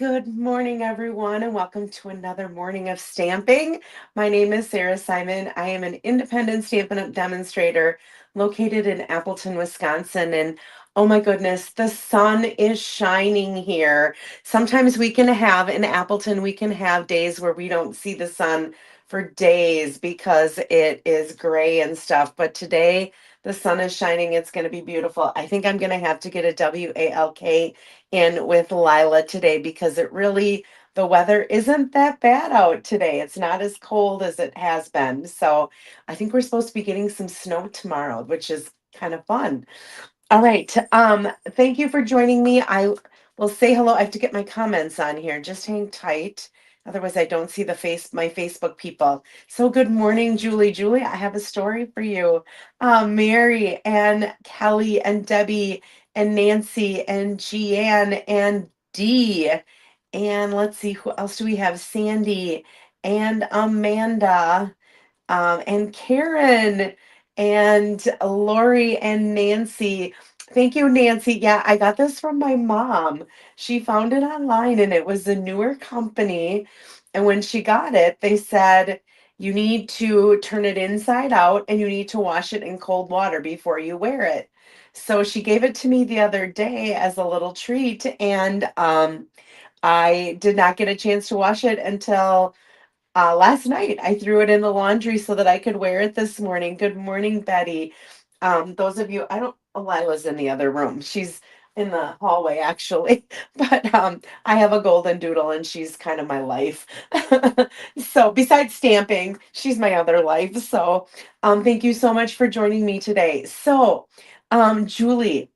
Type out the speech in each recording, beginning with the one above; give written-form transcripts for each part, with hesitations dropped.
Good morning, everyone, and welcome to another morning of stamping. My name is Sarah Simon. I am an independent Stampin' Up! Demonstrator located in Appleton, Wisconsin. And oh my goodness, the sun is shining here. Sometimes we can have in Appleton, we can have days where we don't see the sun for days because it is gray and stuff. But today, the sun is shining. It's going to be beautiful. I think I'm going to have to get a WALK in with Lila today because the weather isn't that bad out today. It's not as cold as it has been. So I think we're supposed to be getting some snow tomorrow, which is kind of fun. All right. Thank you for joining me. I will say hello. I have to get my comments on here. Just hang tight. Otherwise, I don't see my Facebook people. So good morning, Julie. Julie, I have a story for you. Mary and Kelly and Debbie and Nancy and Jeanne and Dee. And let's see, who else do we have? Sandy and Amanda and Karen and Lori and Nancy. Thank you, Nancy. Yeah, I got this from my mom. She found it online and it was a newer company. And when she got it, they said, you need to turn it inside out and you need to wash it in cold water before you wear it. So she gave it to me the other day as a little treat, and I did not get a chance to wash it until last night. I threw it in the laundry so that I could wear it this morning. Good morning, Betty. Those of you, I don't, Lila's in the other room. She's in the hallway actually, but I have a golden doodle and she's kind of my life. So besides stamping, she's my other life. So thank you so much for joining me today. So Julie,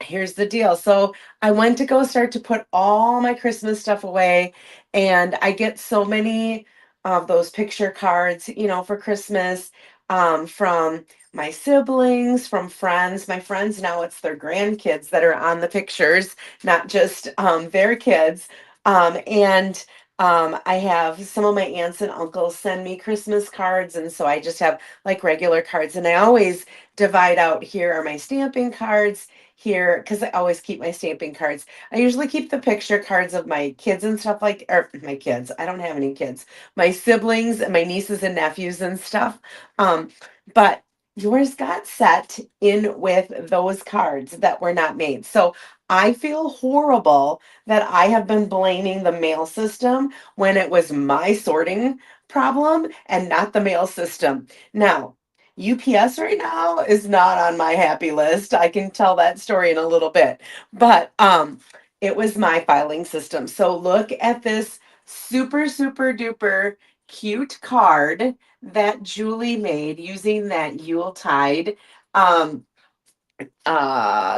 here's the deal. So I went to go start to put all my Christmas stuff away, and I get so many of those picture cards, for Christmas, from my siblings, from friends. My friends now, it's their grandkids that are on the pictures, not just their kids. And I have some of my aunts and uncles send me Christmas cards, and so I just have like regular cards, and I always divide out, here are my stamping cards, here, because I always keep my stamping cards. I usually keep the picture cards of my kids and stuff, like, or my kids. I don't have any kids. My siblings and my nieces and nephews and stuff. But yours got set in with those cards that were not made. So I feel horrible that I have been blaming the mail system when it was my sorting problem and not the mail system. Now, UPS right now is not on my happy list. I can tell that story in a little bit. But it was my filing system. So look at this super, super duper cute card that Julie made using that Yuletide um,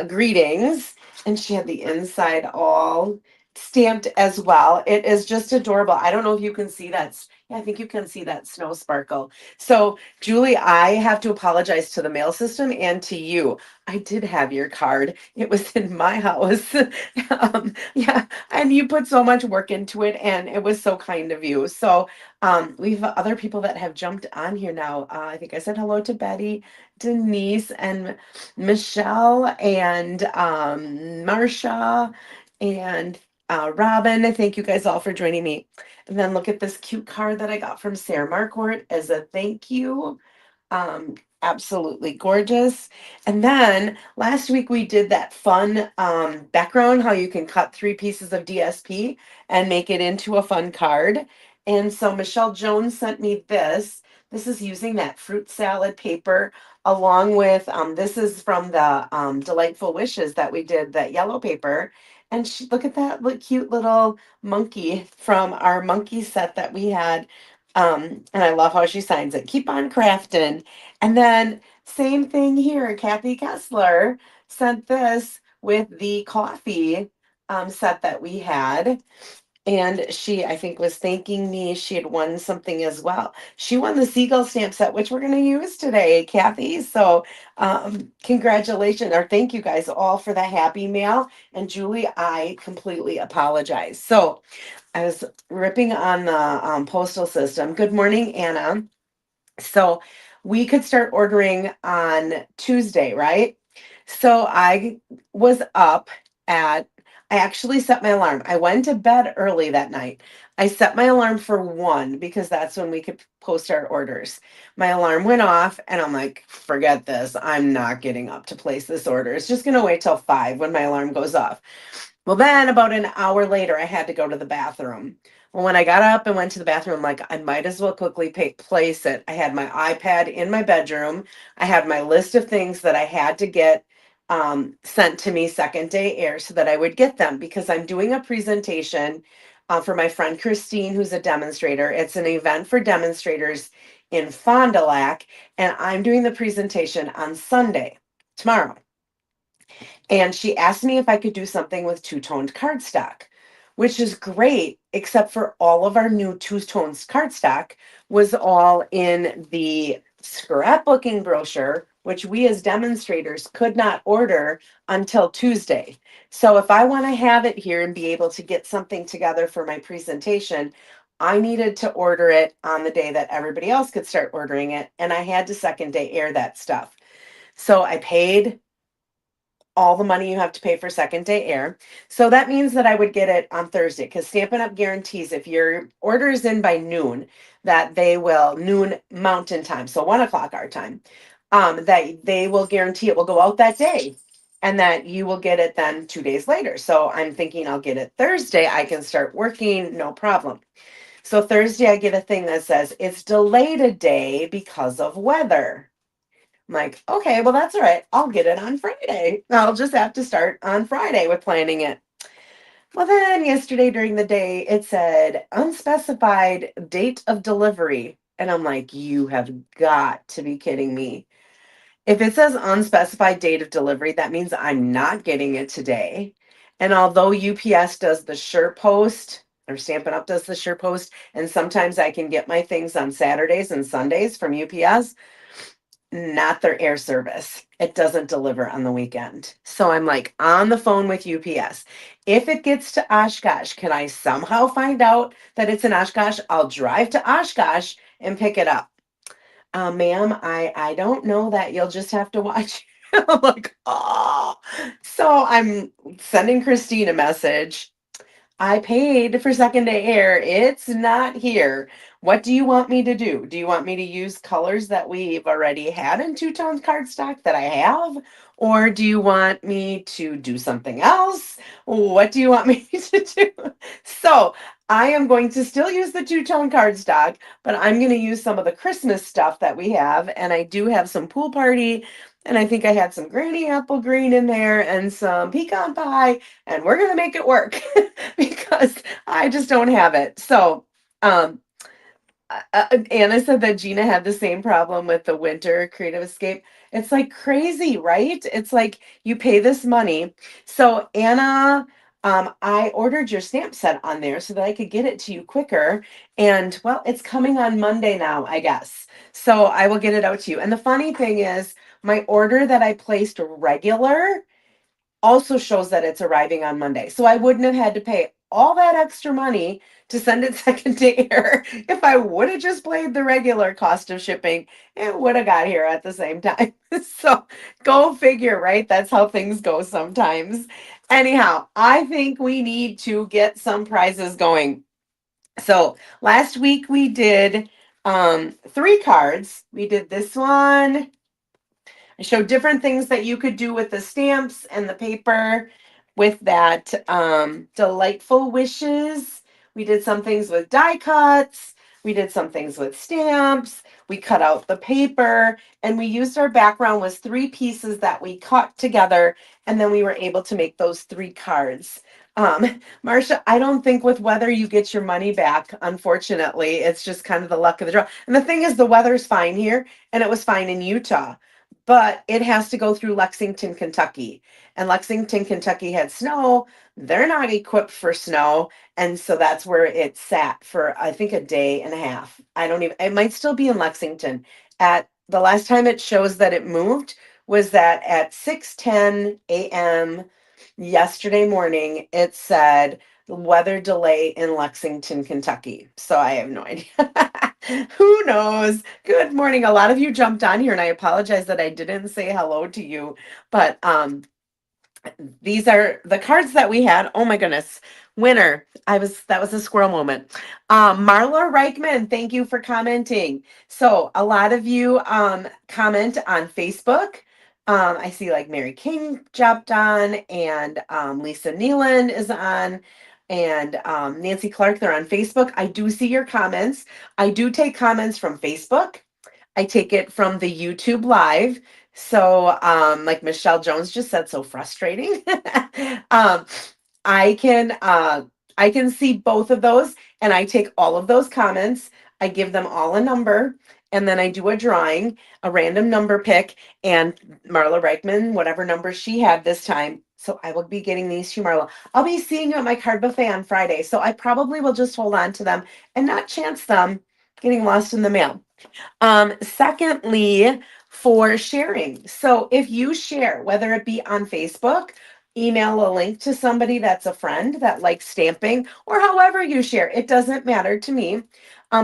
greetings. And she had the inside all stamped as well. It is just adorable. I don't know if you can see that. Yeah, I think you can see that snow sparkle. So, Julie, I have to apologize to the mail system and to you. I did have your card. It was in my house. Yeah, and you put so much work into it, and it was so kind of you. So, we've other people that have jumped on here now. I think I said hello to Betty, Denise, and Michelle, and Marsha, and Robin. Thank you guys all for joining me. And then look at this cute card that I got from Sarah Marquardt as a thank you. Absolutely gorgeous. And then last week we did that fun background, how you can cut 3 pieces of DSP and make it into a fun card. And so Michelle Jones sent me this. This is using that fruit salad paper, along with this is from the Delightful Wishes that we did, that yellow paper. And look at that cute little monkey from our monkey set that we had. And I love how she signs it. Keep on crafting. And then same thing here. Kathy Kessler sent this with the coffee set that we had. And she, I think, was thanking me. She had won something as well. She won the Seagull stamp set, which we're going to use today, Kathy. So, congratulations, or thank you guys all for the happy mail. And Julie, I completely apologize. So, I was ripping on the postal system. Good morning, Anna. So, we could start ordering on Tuesday, right? So, I was up at I actually set my alarm. I went to bed early that night. I set my alarm for 1 because that's when we could post our orders. My alarm went off and I'm like, forget this. I'm not getting up to place this order. It's just going to wait till 5 when my alarm goes off. Well, then about an hour later, I had to go to the bathroom. Well, when I got up and went to the bathroom, I'm like, I might as well quickly place it. I had my iPad in my bedroom. I had my list of things that I had to get sent to me second day air so that I would get them because I'm doing a presentation for my friend Christine, who's a demonstrator. It's an event for demonstrators in Fond du Lac, and I'm doing the presentation on Sunday, tomorrow. And she asked me if I could do something with two-toned cardstock, which is great, except for all of our new two-toned cardstock was all in the scrapbooking brochure, which we as demonstrators could not order until Tuesday. So if I want to have it here and be able to get something together for my presentation, I needed to order it on the day that everybody else could start ordering it. And I had to second day air that stuff. So I paid all the money you have to pay for second day air. So that means that I would get it on Thursday because Stampin' Up! Guarantees if your order is in by noon, that they will, noon mountain time, so 1 o'clock our time, that they will guarantee it will go out that day and that you will get it then 2 days later. So I'm thinking I'll get it Thursday. I can start working, no problem. So Thursday, I get a thing that says it's delayed a day because of weather. I'm like, okay, well, that's all right. I'll get it on Friday. I'll just have to start on Friday with planning it. Well, then yesterday during the day, it said unspecified date of delivery. And I'm like, you have got to be kidding me. If it says unspecified date of delivery, that means I'm not getting it today. And although UPS does the sure post, or Stampin' Up does the sure post, and sometimes I can get my things on Saturdays and Sundays from UPS, not their air service. It doesn't deliver on the weekend. So I'm like on the phone with UPS. If it gets to Oshkosh, can I somehow find out that it's in Oshkosh? I'll drive to Oshkosh and pick it up. Ma'am, I don't know that. You'll just have to watch. I'm like, oh. So I'm sending Christine a message. I paid for second day air. It's not here. What do you want me to do? Do you want me to use colors that we've already had in two-tone cardstock that I have? Or do you want me to do something else? What do you want me to do? So I am going to still use the two-tone cardstock, but I'm going to use some of the Christmas stuff that we have. And I do have some pool party, and I think I had some granny apple green in there and some pecan pie, and we're going to make it work. Because I just don't have it. So, um, Anna said that Gina had the same problem with the winter creative escape. It's like crazy, right? It's like you pay this money. So, Anna, I ordered your stamp set on there so that I could get it to you quicker. And well, it's coming on Monday now, I guess. So, I will get it out to you. And the funny thing is, my order that I placed regular also shows that it's arriving on Monday. So I wouldn't have had to pay all that extra money to send it second day air. If I would have just paid the regular cost of shipping, it would have got here at the same time. So go figure, right? That's how things go sometimes. Anyhow, I think we need to get some prizes going. So last week we did 3 cards. We did this one. I showed different things that you could do with the stamps and the paper with that delightful wishes. We did some things with die cuts. We did some things with stamps. We cut out the paper and we used our background was 3 pieces that we cut together, and then we were able to make those 3 cards. Marcia, I don't think with weather you get your money back, unfortunately. It's just kind of the luck of the draw. And the thing is, the weather's fine here and it was fine in Utah, but it has to go through Lexington, Kentucky. And Lexington, Kentucky had snow. They're not equipped for snow. And so that's where it sat for, I think, a day and a half. I don't even, it might still be in Lexington. At the last time it shows that it moved was that at 6:10 a.m. yesterday morning, it said weather delay in Lexington, Kentucky. So I have no idea. Who knows? Good morning. A lot of you jumped on here, and I apologize that I didn't say hello to you. But These are the cards that we had. Oh my goodness. Winner. That was a squirrel moment. Marla Reichman, thank you for commenting. So a lot of you comment on Facebook. I see like Mary King jumped on, and Lisa Nealon is on, and Nancy Clark, they're on Facebook. I do see your comments. I do take comments from Facebook. I take it from the YouTube live. So, like Michelle Jones just said, so frustrating. um, I can I can see both of those, and I take all of those comments. I give them all a number, and then I do a drawing, a random number pick, and Marla Reichman, whatever number she had this time. So I will be getting these to Marla. I'll be seeing you at my card buffet on Friday, so I probably will just hold on to them and not chance them getting lost in the mail. Secondly, for sharing. So if you share, whether it be on Facebook, email a link to somebody that's a friend that likes stamping, or however you share, it doesn't matter to me.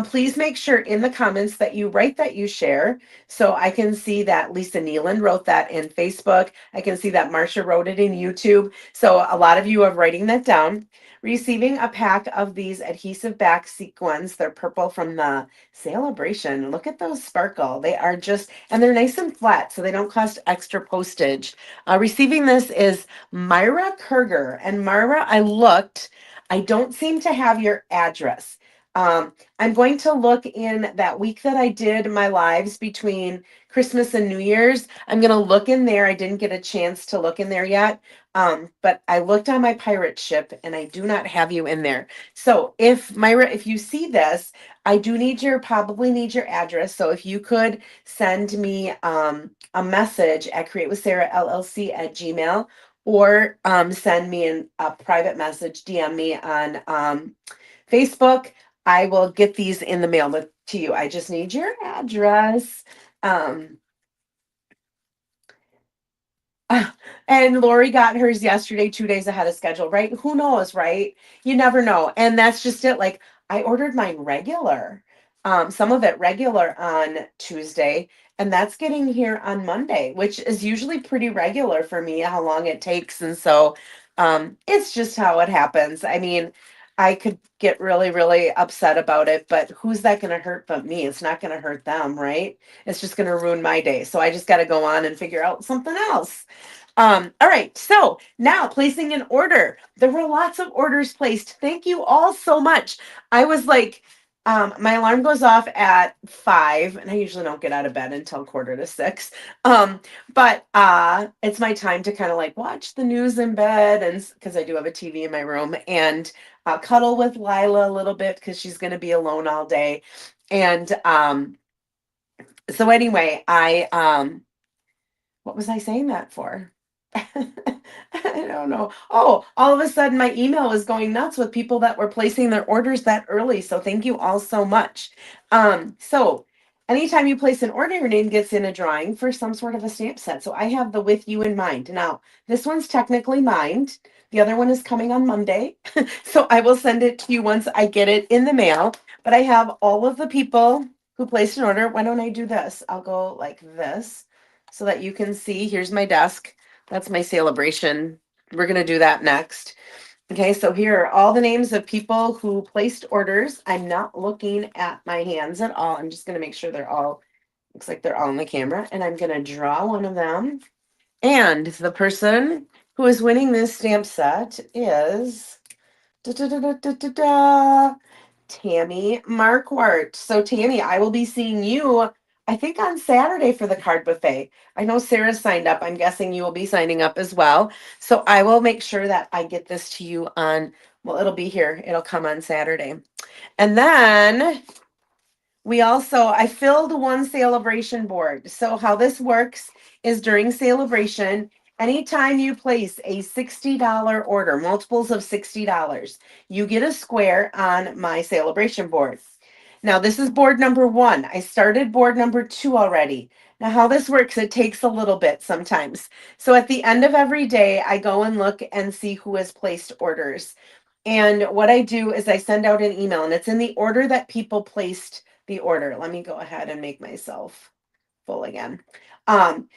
Please make sure in the comments that you write that you share. So I can see that Lisa Nealon wrote that in Facebook. I can see that Marcia wrote it in YouTube. So a lot of you are writing that down. Receiving a pack of these adhesive back sequins. They're purple from the Sale-A-Bration. Look at those sparkle. They are just, and they're nice and flat, so they don't cost extra postage. Receiving this is Myra Kerger. And Myra, I looked, I don't seem to have your address. I'm going to look in that week that I did my lives between Christmas and New Year's. I'm going to look in there. I didn't get a chance to look in there yet. But I looked on my pirate ship and I do not have you in there. So if Myra, if you see this, I do need probably need your address. So if you could send me a message at Create with Sarah LLC at Gmail, or send me a private message, DM me on Facebook. I will get these in the mail to you. I just need your address. Um, And Lori got hers yesterday, 2 days ahead of schedule, right? Who knows, right? You never know. And that's just it. Like I ordered mine regular, some of it regular on Tuesday, and that's getting here on Monday, which is usually pretty regular for me, how long it takes. And so it's just how it happens. I mean, I could get really, really upset about it, but who's that going to hurt but me? It's not going to hurt them, right? It's just going to ruin my day. So I just got to go on and figure out something else. All right, so now placing an order. There were lots of orders placed. Thank you all so much. I was like, my alarm goes off at 5, and I usually don't get out of bed until 5:45. But it's my time to kind of like watch the news in bed, and because I do have a TV in my room, and cuddle with Lila a little bit because she's going to be alone all day. And so anyway, what was I saying that for? I don't know. Oh, all of a sudden my email was going nuts with people that were placing their orders that early. So thank you all so much. So anytime you place an order, your name gets in a drawing for some sort of a stamp set. So I have the with you in mind. Now, this one's technically mine. The other one is coming on Monday. So I will send it to you once I get it in the mail. But I have all of the people who placed an order. Why don't I do this? I'll go like this so that you can see. Here's my desk. That's my Saleabration. We're going to do that next. Okay, so here are all the names of people who placed orders. I'm not looking at my hands at all. I'm just going to make sure they're all, looks like they're all on the camera. And I'm going to draw one of them. And the person who is winning this stamp set is da, da, da, da, da, da, da, Tammy Marquardt. So Tammy, I will be seeing you, I think on Saturday for the card buffet. I know Sarah signed up. I'm guessing you will be signing up as well. So I will make sure that I get this to you on, well, it'll be here. It'll come on Saturday. And then I filled one Saleabration board. So how this works is during Saleabration, anytime you place a $60 order, multiples of $60, you get a square on my Saleabration board. Now this is board number 1. I started board number 2 already. Now how this works, it takes a little bit sometimes. So at the end of every day, I go and look and see who has placed orders. And what I do is I send out an email, and it's in the order that people placed the order. Let me go ahead and make myself full again. Um,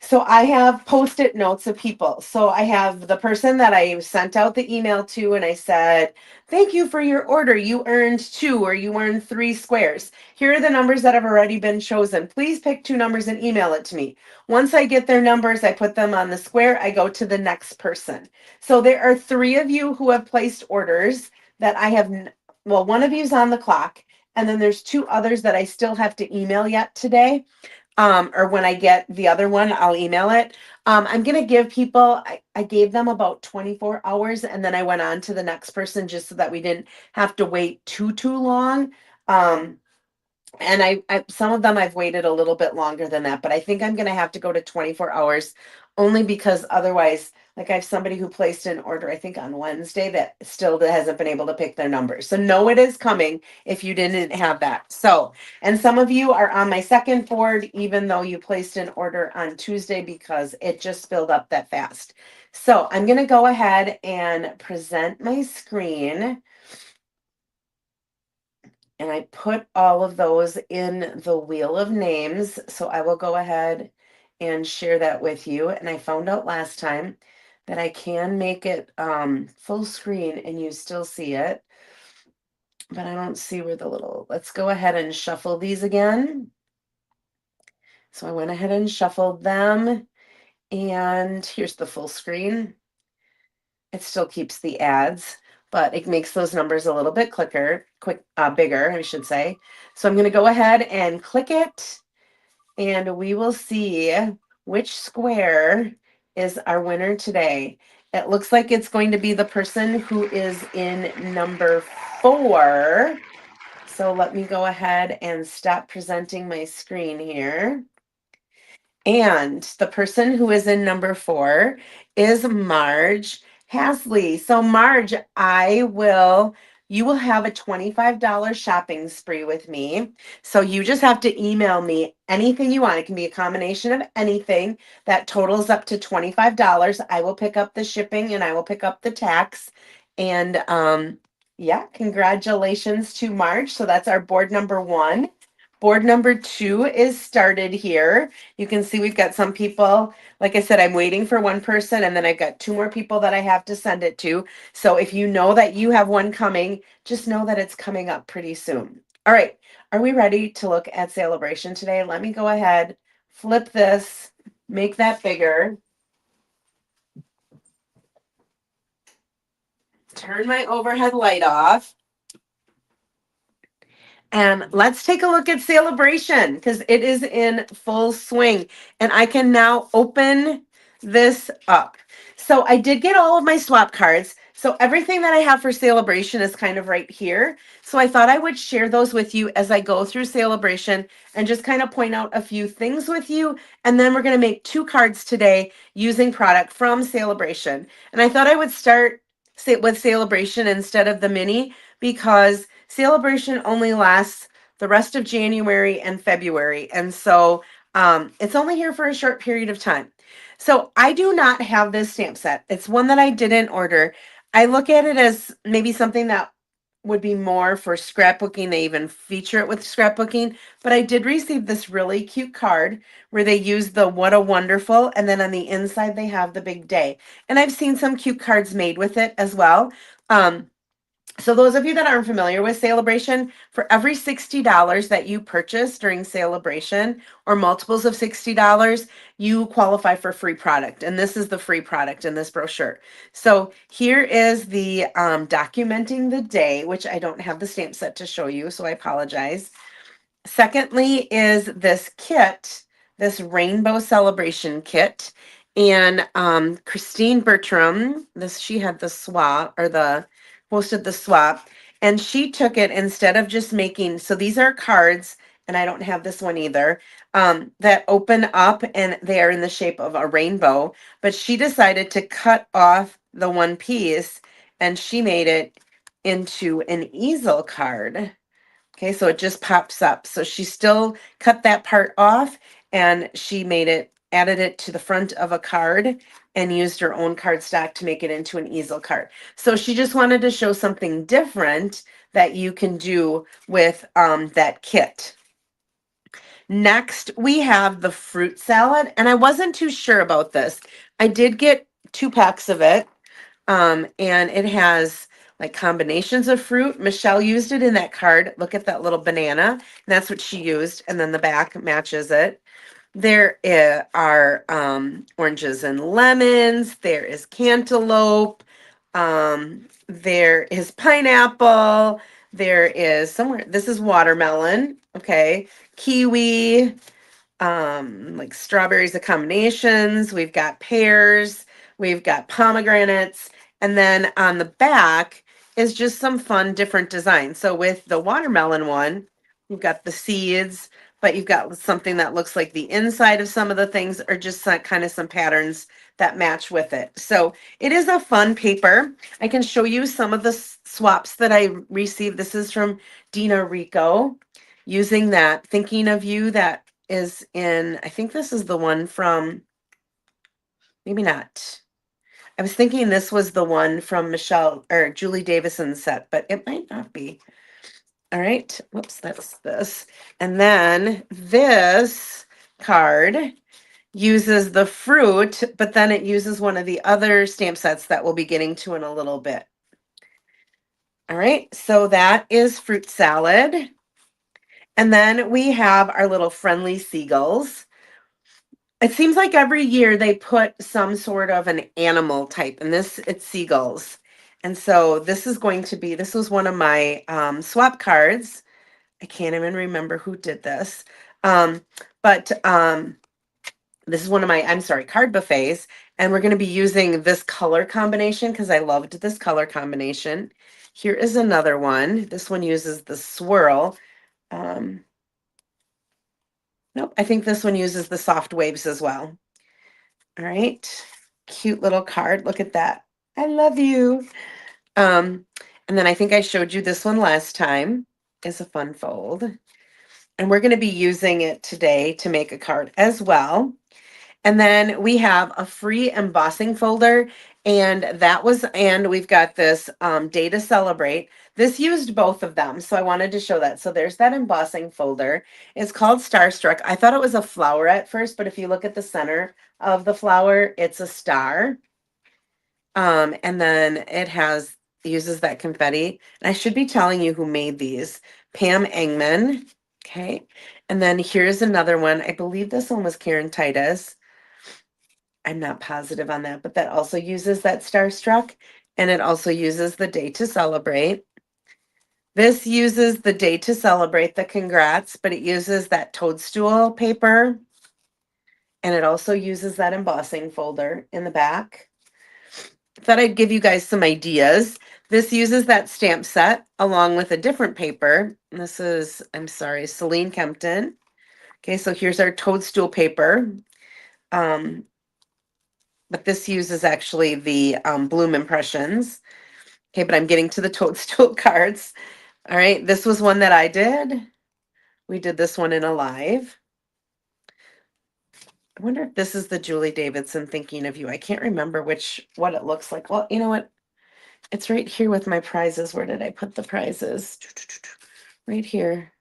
So I have post-it notes of people. So I have the person that I sent out the email to, and I said, thank you for your order. You earned 2 or you earned 3 squares. Here are the numbers that have already been chosen. Please pick 2 numbers and email it to me. Once I get their numbers, I put them on the square. I go to the next person. So there are 3 of you who have placed orders that I have, well, one of you is on the clock, and then there's 2 others that I still have to email yet today, or when I get the other one, I'll email it. I'm going to give people, I gave them about 24 hours and then I went on to the next person just so that we didn't have to wait too long. Um, and I some of them I've waited a little bit longer than that, but I think I'm going to have to go to 24 hours only because otherwise, like I have somebody who placed an order, I think on Wednesday, that still hasn't been able to pick their numbers. So no, it is coming if you didn't have that. So, and some of you are on my second board, even though you placed an order on Tuesday because it just filled up that fast. So I'm going to go ahead and present my screen. And I put all of those in the wheel of names. So I will go ahead and share that with you. And I found out last time that I can make it full screen and you still see it. But I don't see where the little, let's go ahead and shuffle these again. So I went ahead and shuffled them. And here's the full screen. It still keeps the ads, but it makes those numbers a little bit bigger, I should say. So I'm going to go ahead and click it, and we will see which square is our winner today. It looks like it's going to be the person who is in number 4. So let me go ahead and stop presenting my screen here. And the person who is in number 4 is Marge Hasley. So Marge, you will have a $25 shopping spree with me. So you just have to email me anything you want. It can be a combination of anything that totals up to $25. I will pick up the shipping and I will pick up the tax. And yeah, congratulations to Marge. So that's our board number 1. Board number 2 is started here. You can see we've got some people, like I said, I'm waiting for one person and then I've got 2 more people that I have to send it to. So if you know that you have one coming, just know that it's coming up pretty soon. All right, are we ready to look at Saleabration today? Let me go ahead, flip this, make that bigger. Turn my overhead light off. And let's take a look at Saleabration because it is in full swing. And I can now open this up. So I did get all of my swap cards. So everything that I have for Saleabration is kind of right here. So I thought I would share those with you as I go through Saleabration and just kind of point out a few things with you. And then we're going to make 2 cards today using product from Saleabration. And I thought I would start with Saleabration instead of the mini because Saleabration only lasts the rest of January and February. And so it's only here for a short period of time. So I do not have this stamp set. It's one that I didn't order. I look at it as maybe something that would be more for scrapbooking. They even feature it with scrapbooking. But I did receive this really cute card where they use the What a Wonderful, and then on the inside they have the big day. And I've seen some cute cards made with it as well. So those of you that aren't familiar with Saleabration, for every $60 that you purchase during Saleabration or multiples of $60, you qualify for free product. And this is the free product in this brochure. So here is the documenting the day, which I don't have the stamp set to show you, so I apologize. Secondly is this kit, this rainbow celebration kit. And Christine Bertram, she had the swap or the posted the swap, and she took it instead of just making, so these are cards, and I don't have this one either, that open up and they are in the shape of a rainbow, but she decided to cut off the one piece and she made it into an easel card. Okay, so it just pops up. So she still cut that part off and she added it to the front of a card and used her own cardstock to make it into an easel card. So she just wanted to show something different that you can do with that kit. Next, we have the fruit salad, and I wasn't too sure about this. I did get 2 packs of it, and it has like combinations of fruit. Michelle used it in that card. Look at that little banana. And that's what she used, and then the back matches it. There are oranges and lemons. There is cantaloupe. There is pineapple. There is somewhere. This is watermelon. Okay, kiwi, like strawberries, of combinations. We've got pears, we've got pomegranates, and then on the back is just some fun different designs. So with the watermelon one, you've got the seeds, but you've got something that looks like the inside of some of the things, or just kind of some patterns that match with it. So it is a fun paper. I can show you some of the swaps that I received. This is from Dina Rico, using that Thinking of You that is in, I think this is the one from, maybe not. I was thinking this was the one from Michelle or Julie Davison's set, but it might not be. All right. Whoops, that's this. And then this card uses the fruit, but then it uses one of the other stamp sets that we'll be getting to in a little bit. All right. So that is fruit salad. And then we have our little friendly seagulls. It seems like every year they put some sort of an animal type, and this it's seagulls. And so this is going to be, this was one of my swap cards. I can't even remember who did this. But this is one of my, I'm sorry, card buffets. And we're going to be using this color combination because I loved this color combination. Here is another one. This one uses the swirl. Nope, I think this one uses the soft waves as well. All right, cute little card. Look at that. I love you. And then I think I showed you this one last time. It's a fun fold. And we're going to be using it today to make a card as well. And then we have a free embossing folder, and we've got this Day to Celebrate. This used both of them, so I wanted to show that. So there's that embossing folder. It's called Starstruck. I thought it was a flower at first, but if you look at the center of the flower, it's a star. And then it uses that confetti. And I should be telling you who made these. Pam Engman. Okay. And then here's another one. I believe this one was Karen Titus. I'm not positive on that, but that also uses that Starstruck, and it also uses the Day to Celebrate. This uses the Day to Celebrate, the congrats, but it uses that toadstool paper, and it also uses that embossing folder in the back. Thought I'd give you guys some ideas. This uses that stamp set along with a different paper. This is, I'm sorry, Celine Kempton. Okay, so here's our toadstool paper. But this uses actually the Bloom Impressions. Okay, but I'm getting to the toadstool cards. All right, this was one that I did. We did this one in a live. I wonder if this is the Julie Davidson Thinking of You. I can't remember what it looks like. Well, you know what? It's right here with my prizes. Where did I put the prizes? Right here.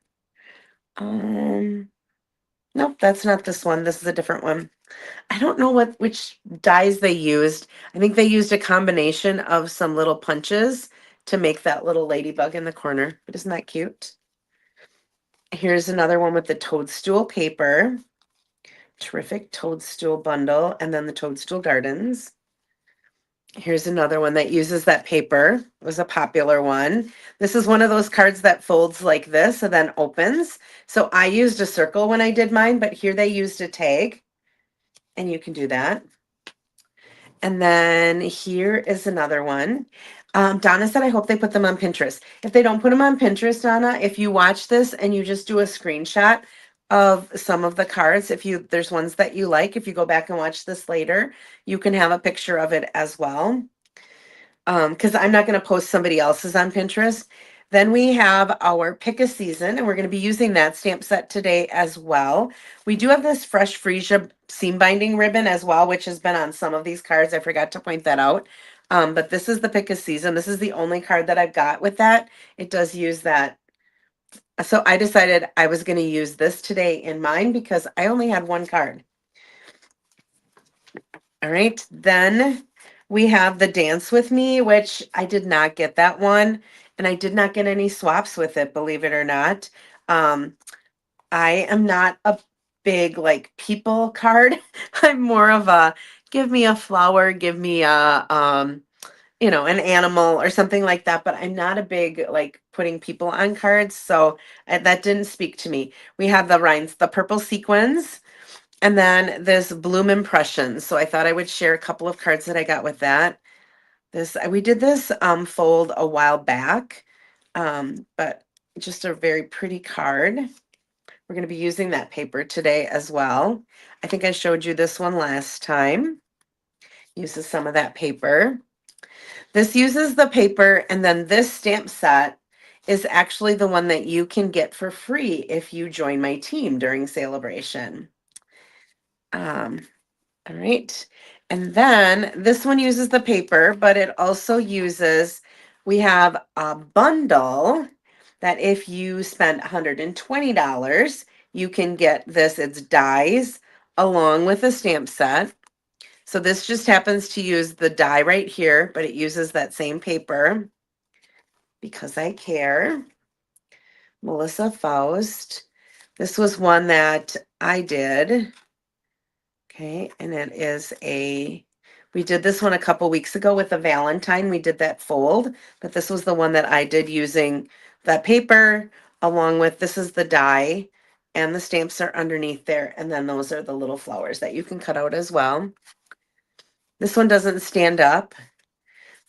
Nope, that's not this one. This is a different one. I don't know which dies they used. I think they used a combination of some little punches to make that little ladybug in the corner. But isn't that cute? Here's another one with the toadstool paper. Terrific toadstool bundle. And then the toadstool gardens. Here's another one that uses that paper. It was a popular one. This is one of those cards that folds like this and then opens. So I used a circle when I did mine, but here they used a tag. And you can do that. And then here is another one. Donna said, I hope they put them on Pinterest. If they don't put them on Pinterest, Donna, if you watch this and you just do a screenshot of some of the cards, there's ones that you like, if you go back and watch this later, you can have a picture of it as well. Because I'm not going to post somebody else's on Pinterest. Then we have our pick a season, and we're going to be using that stamp set today as well. We do have this fresh freesia seam binding ribbon as well, which has been on some of these cards. I forgot to point that out. But this is the pick a season. This is the only card that I've got with that. It does use that So I decided I was going to use this today in mine because I only had one card. All right, then we have the Dance With Me, which I did not get that one, and I did not get any swaps with it, believe it or not. Um, I am not a big like people card. I'm more of a give me a flower, give me a an animal or something like that, but I'm not a big like putting people on cards, so that didn't speak to me. We have the Rhines, the purple sequins, and then this Bloom Impressions. So I thought I would share a couple of cards that I got with that. This we did this fold a while back, but just a very pretty card. We're going to be using that paper today as well. I think I showed you this one last time. Uses some of that paper. This uses the paper, and then this stamp set is actually the one that you can get for free if you join my team during Saleabration. All right. And then this one uses the paper, but it also uses, we have a bundle that if you spend $120, you can get this, it's dies along with a stamp set. So this just happens to use the die right here, but it uses that same paper because I care. Melissa Faust. This was one that I did. Okay, and it is we did this one a couple weeks ago with a Valentine. We did that fold, but this was the one that I did using that paper along with, this is the die, and the stamps are underneath there, and then those are the little flowers that you can cut out as well. This one doesn't stand up,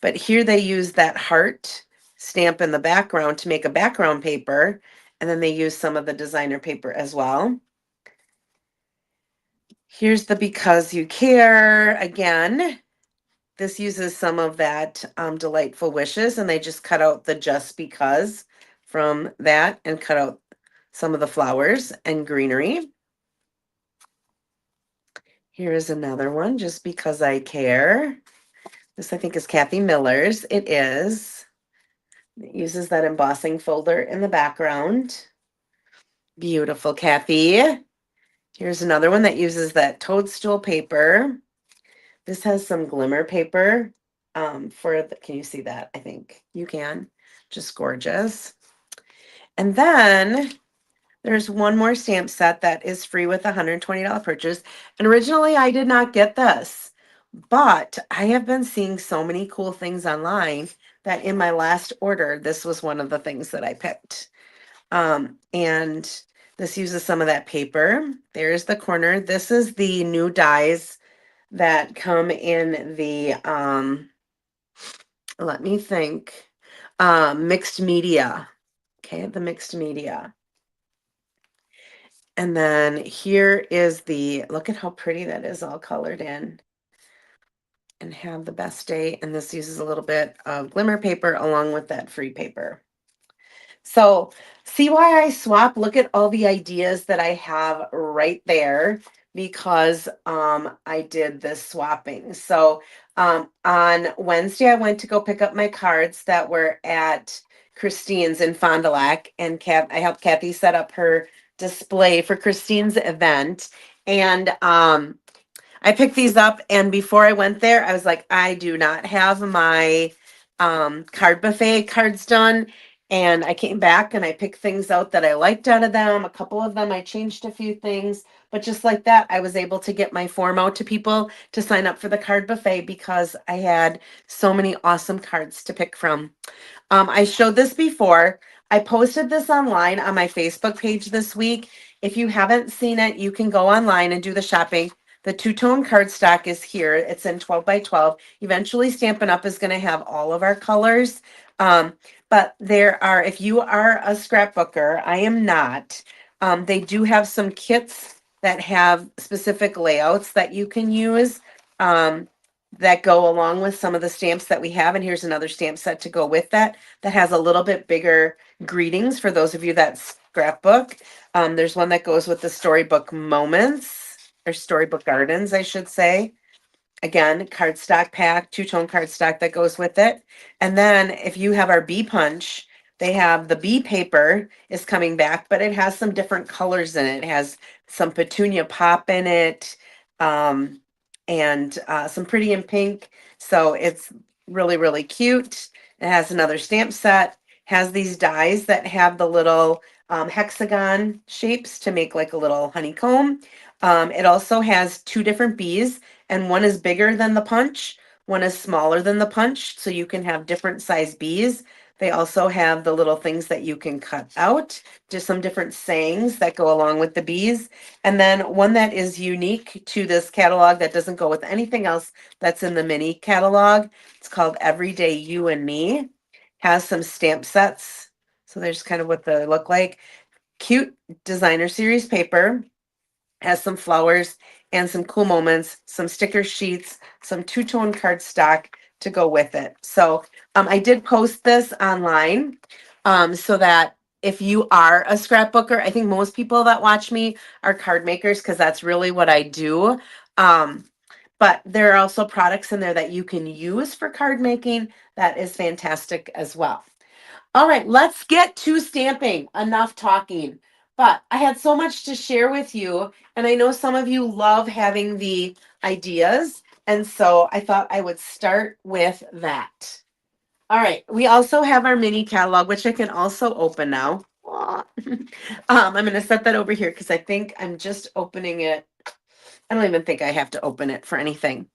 but here they use that heart stamp in the background to make a background paper, and then they use some of the designer paper as well. Here's the Because You Care again. This uses some of that Delightful Wishes, and they just cut out the Just Because from that and cut out some of the flowers and greenery. Here is another one, Just Because I Care. This I think is Kathy Miller's. It is. It uses that embossing folder in the background. Beautiful, Kathy. Here's another one that uses that toadstool paper. This has some glimmer paper can you see that? I think you can. Just gorgeous. And then there's one more stamp set that is free with a $120 purchase. And originally I did not get this, but I have been seeing so many cool things online that in my last order, this was one of the things that I picked. And this uses some of that paper. There's the corner. This is the new dies that come in the let me think, mixed media. Okay, the mixed media. And then here is look at how pretty that is all colored in. And Have the Best Day. And this uses a little bit of glimmer paper along with that free paper. So see why I swap? Look at all the ideas that I have right there because I did this swapping. So on Wednesday, I went to go pick up my cards that were at Christine's in Fond du Lac, and I helped Kathy set up her display for Christine's event. And I picked these up, and before I went there, I was like, I do not have my card buffet cards done. And I came back and I picked things out that I liked out of them. A couple of them I changed a few things, but just like that, I was able to get my form out to people to sign up for the card buffet because I had so many awesome cards to pick from. I showed this before. I posted this online on my Facebook page this week. If you haven't seen it, you can go online and do the shopping. The two-tone cardstock is here. It's in 12 by 12. Eventually, Stampin' Up! Is going to have all of our colors. But there are, if you are a scrapbooker, I am not. They do have some kits that have specific layouts that you can use that go along with some of the stamps that we have. And here's another stamp set to go with that has a little bit bigger greetings for those of you that scrapbook. There's one that goes with the Storybook Moments. Or Storybook Gardens, I should say. Again, cardstock pack, two-tone cardstock that goes with it. And then if you have our bee punch, They have the bee paper is coming back, but it has some different colors in it. It has some petunia pop in it, um, and some pretty in pink. So it's really, really cute. It has another stamp set, has these dies that have the little hexagon shapes to make like a little honeycomb. It also has two different bees, and one is bigger than the punch, one is smaller than the punch, so you can have different size bees. They also have the little things that you can cut out, just some different sayings that go along with the bees. And then one that is unique to this catalog that doesn't go with anything else that's in the mini catalog. It's called Everyday You and Me. Has some stamp sets. So there's kind of what they look like. Cute designer series paper. Has some flowers and some cool moments, some sticker sheets, some two-tone cardstock to go with it. So I did post this online so that if you are a scrapbooker, I think most people that watch me are card makers because that's really what I do. Um, but there are also products in there that you can use for card making that is fantastic as well. All right, let's get to stamping. Enough talking. But I had so much to share with you, and I know some of you love having the ideas, and so I thought I would start with that. All right, we also have our mini catalog, which I can also open now. I'm going to set that over here because I think I'm just opening it. I don't even think I have to open it for anything.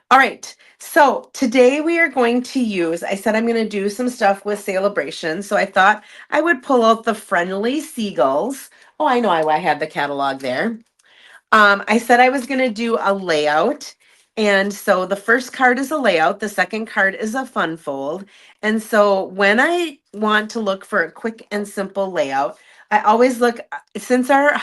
All right, so today we are going to use, I said I'm going to do some stuff with Sale-A-Bration, so I thought I would pull out the friendly seagulls. Oh, I know I had the catalog there. I said I was going to do a layout. And so the first card is a layout. The second card is a fun fold. And so when I want to look for a quick and simple layout, I always look, since our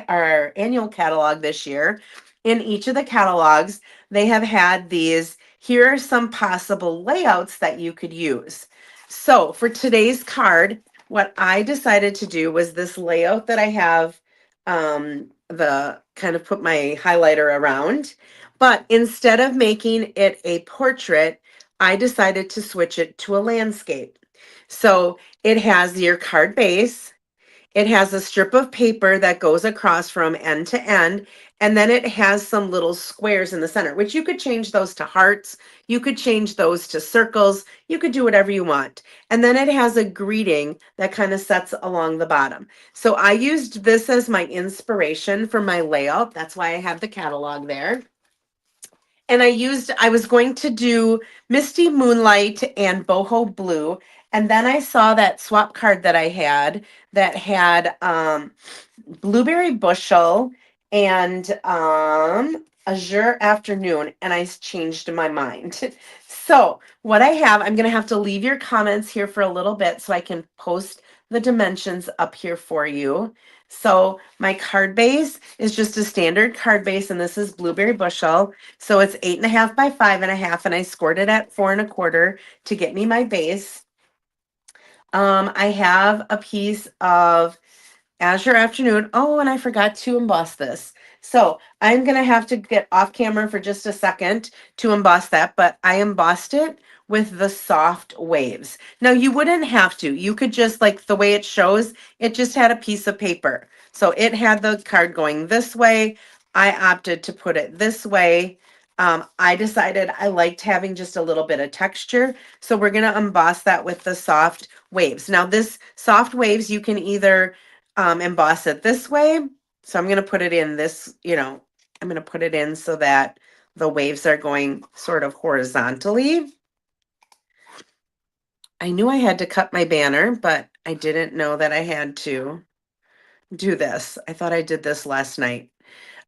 our annual catalog this year, in each of the catalogs, they have had these, here are some possible layouts that you could use. So for today's card, what I decided to do was this layout that I have the kind of put my highlighter around. But instead of making it a portrait, I decided to switch it to a landscape. So it has your card base. It has a strip of paper that goes across from end to end, and then it has some little squares in the center, which you could change those to hearts. You could change those to circles. You could do whatever you want. And then it has a greeting that kind of sets along the bottom. So I used this as my inspiration for my layout. That's why I have the catalog there. And I was going to do Misty Moonlight and Boho Blue. And then I saw that swap card that I had that had Blueberry Bushel and Azure Afternoon, and I changed my mind. So what I have, I'm going to have to leave your comments here for a little bit so I can post the dimensions up here for you. So my card base is just a standard card base, and this is Blueberry Bushel. So it's 8.5 by 5.5, and I scored it at 4.25 to get me my base. I have a piece of Azure Afternoon. Oh, and I forgot to emboss this. So I'm going to have to get off camera for just a second to emboss that, but I embossed it with the soft waves. Now you wouldn't have to. You could just, like the way it shows, it just had a piece of paper. So it had the card going this way. I opted to put it this way. I decided I liked having just a little bit of texture. So we're going to emboss that with the soft waves. Now this soft waves, you can either emboss it this way. So I'm going to put it in this, I'm going to put it in so that the waves are going sort of horizontally. I knew I had to cut my banner, but I didn't know that I had to do this. I thought I did this last night.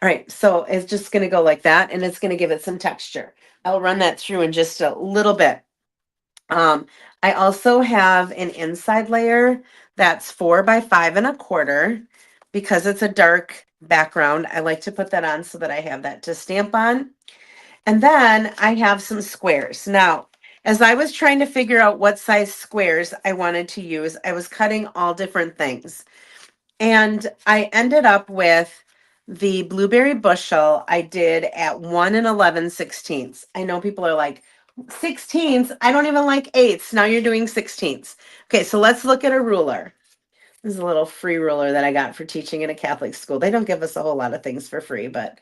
All right, so it's just going to go like that, and it's going to give it some texture. I'll run that through in just a little bit. I also have an inside layer that's 4 by 5.25 because it's a dark background. I like to put that on so that I have that to stamp on. And then I have some squares. Now, as I was trying to figure out what size squares I wanted to use, I was cutting all different things. And I ended up with the Blueberry Bushel I did at 1 11/16. I know people are like, 16ths. I don't even like eighths. Now you're doing 16ths. Okay, so let's look at a ruler. This is a little free ruler that I got for teaching in a Catholic school. They don't give us a whole lot of things for free, but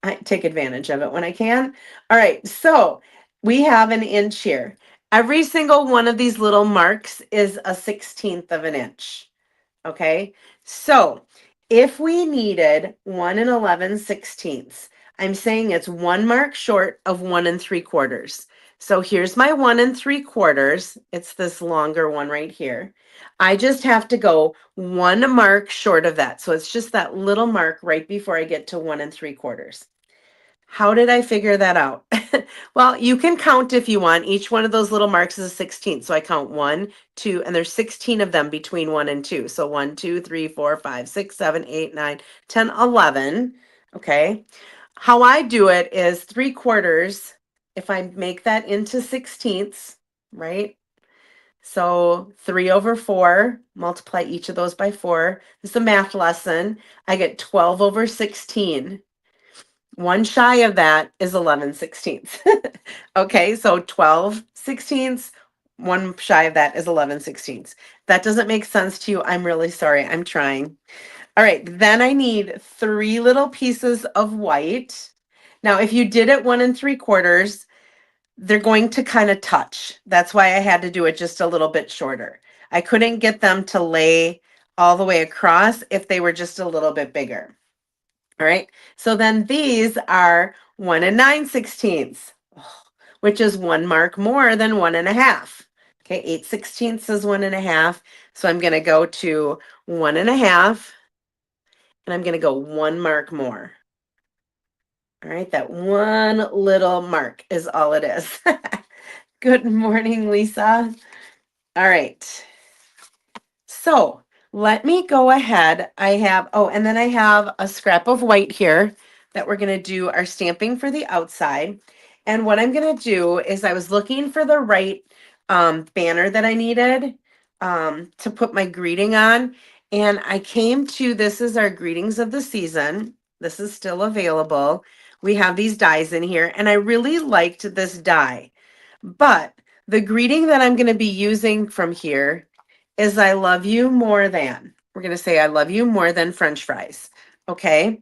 I take advantage of it when I can. All right, so we have an inch here. Every single one of these little marks is a 16th of an inch. Okay, so if we needed 1 and 11/16, I'm saying it's 1 mark short of 1 3/4. So here's my 1 3/4. It's this longer one right here. I just have to go 1 mark short of that. So it's just that little mark right before I get to 1 3/4. How did I figure that out? Well, you can count if you want. Each one of those little marks is a 16th. So I count 1, 2, and there's 16 of them between 1 and 2. So 1, 2, 3, 4, 5, 6, 7, 8, 9, 10, 11. Okay. How I do it is 3/4. If I make that into 16ths, right? So 3/4, multiply each of those by 4. This is a math lesson. I get 12/16. One shy of that is 11/16. Okay, so 12/16. One shy of that is 11/16. That doesn't make sense to you. I'm really sorry. I'm trying. All right, then I need 3 little pieces of white. Now, if you did it 1 3/4, they're going to kind of touch. That's why I had to do it just a little bit shorter. I couldn't get them to lay all the way across if they were just a little bit bigger. All right, so then these are 1 9/16, which is 1 mark more than 1 1/2. Okay, 8/16 is 1 1/2. So I'm going to go to 1 1/2, and I'm going to go 1 mark more. All right, that one little mark is all it is. Good morning, Lisa. All right. So let me go ahead. I have, oh, and then I have a scrap of white here that we're going to do our stamping for the outside. And what I'm going to do is I was looking for the right banner that I needed to put my greeting on. And I came to, this is our greetings of the season. This is still available. We have these dies in here, and I really liked this die. But the greeting that I'm going to be using from here is I love you more than. We're going to say I love you more than French fries. Okay.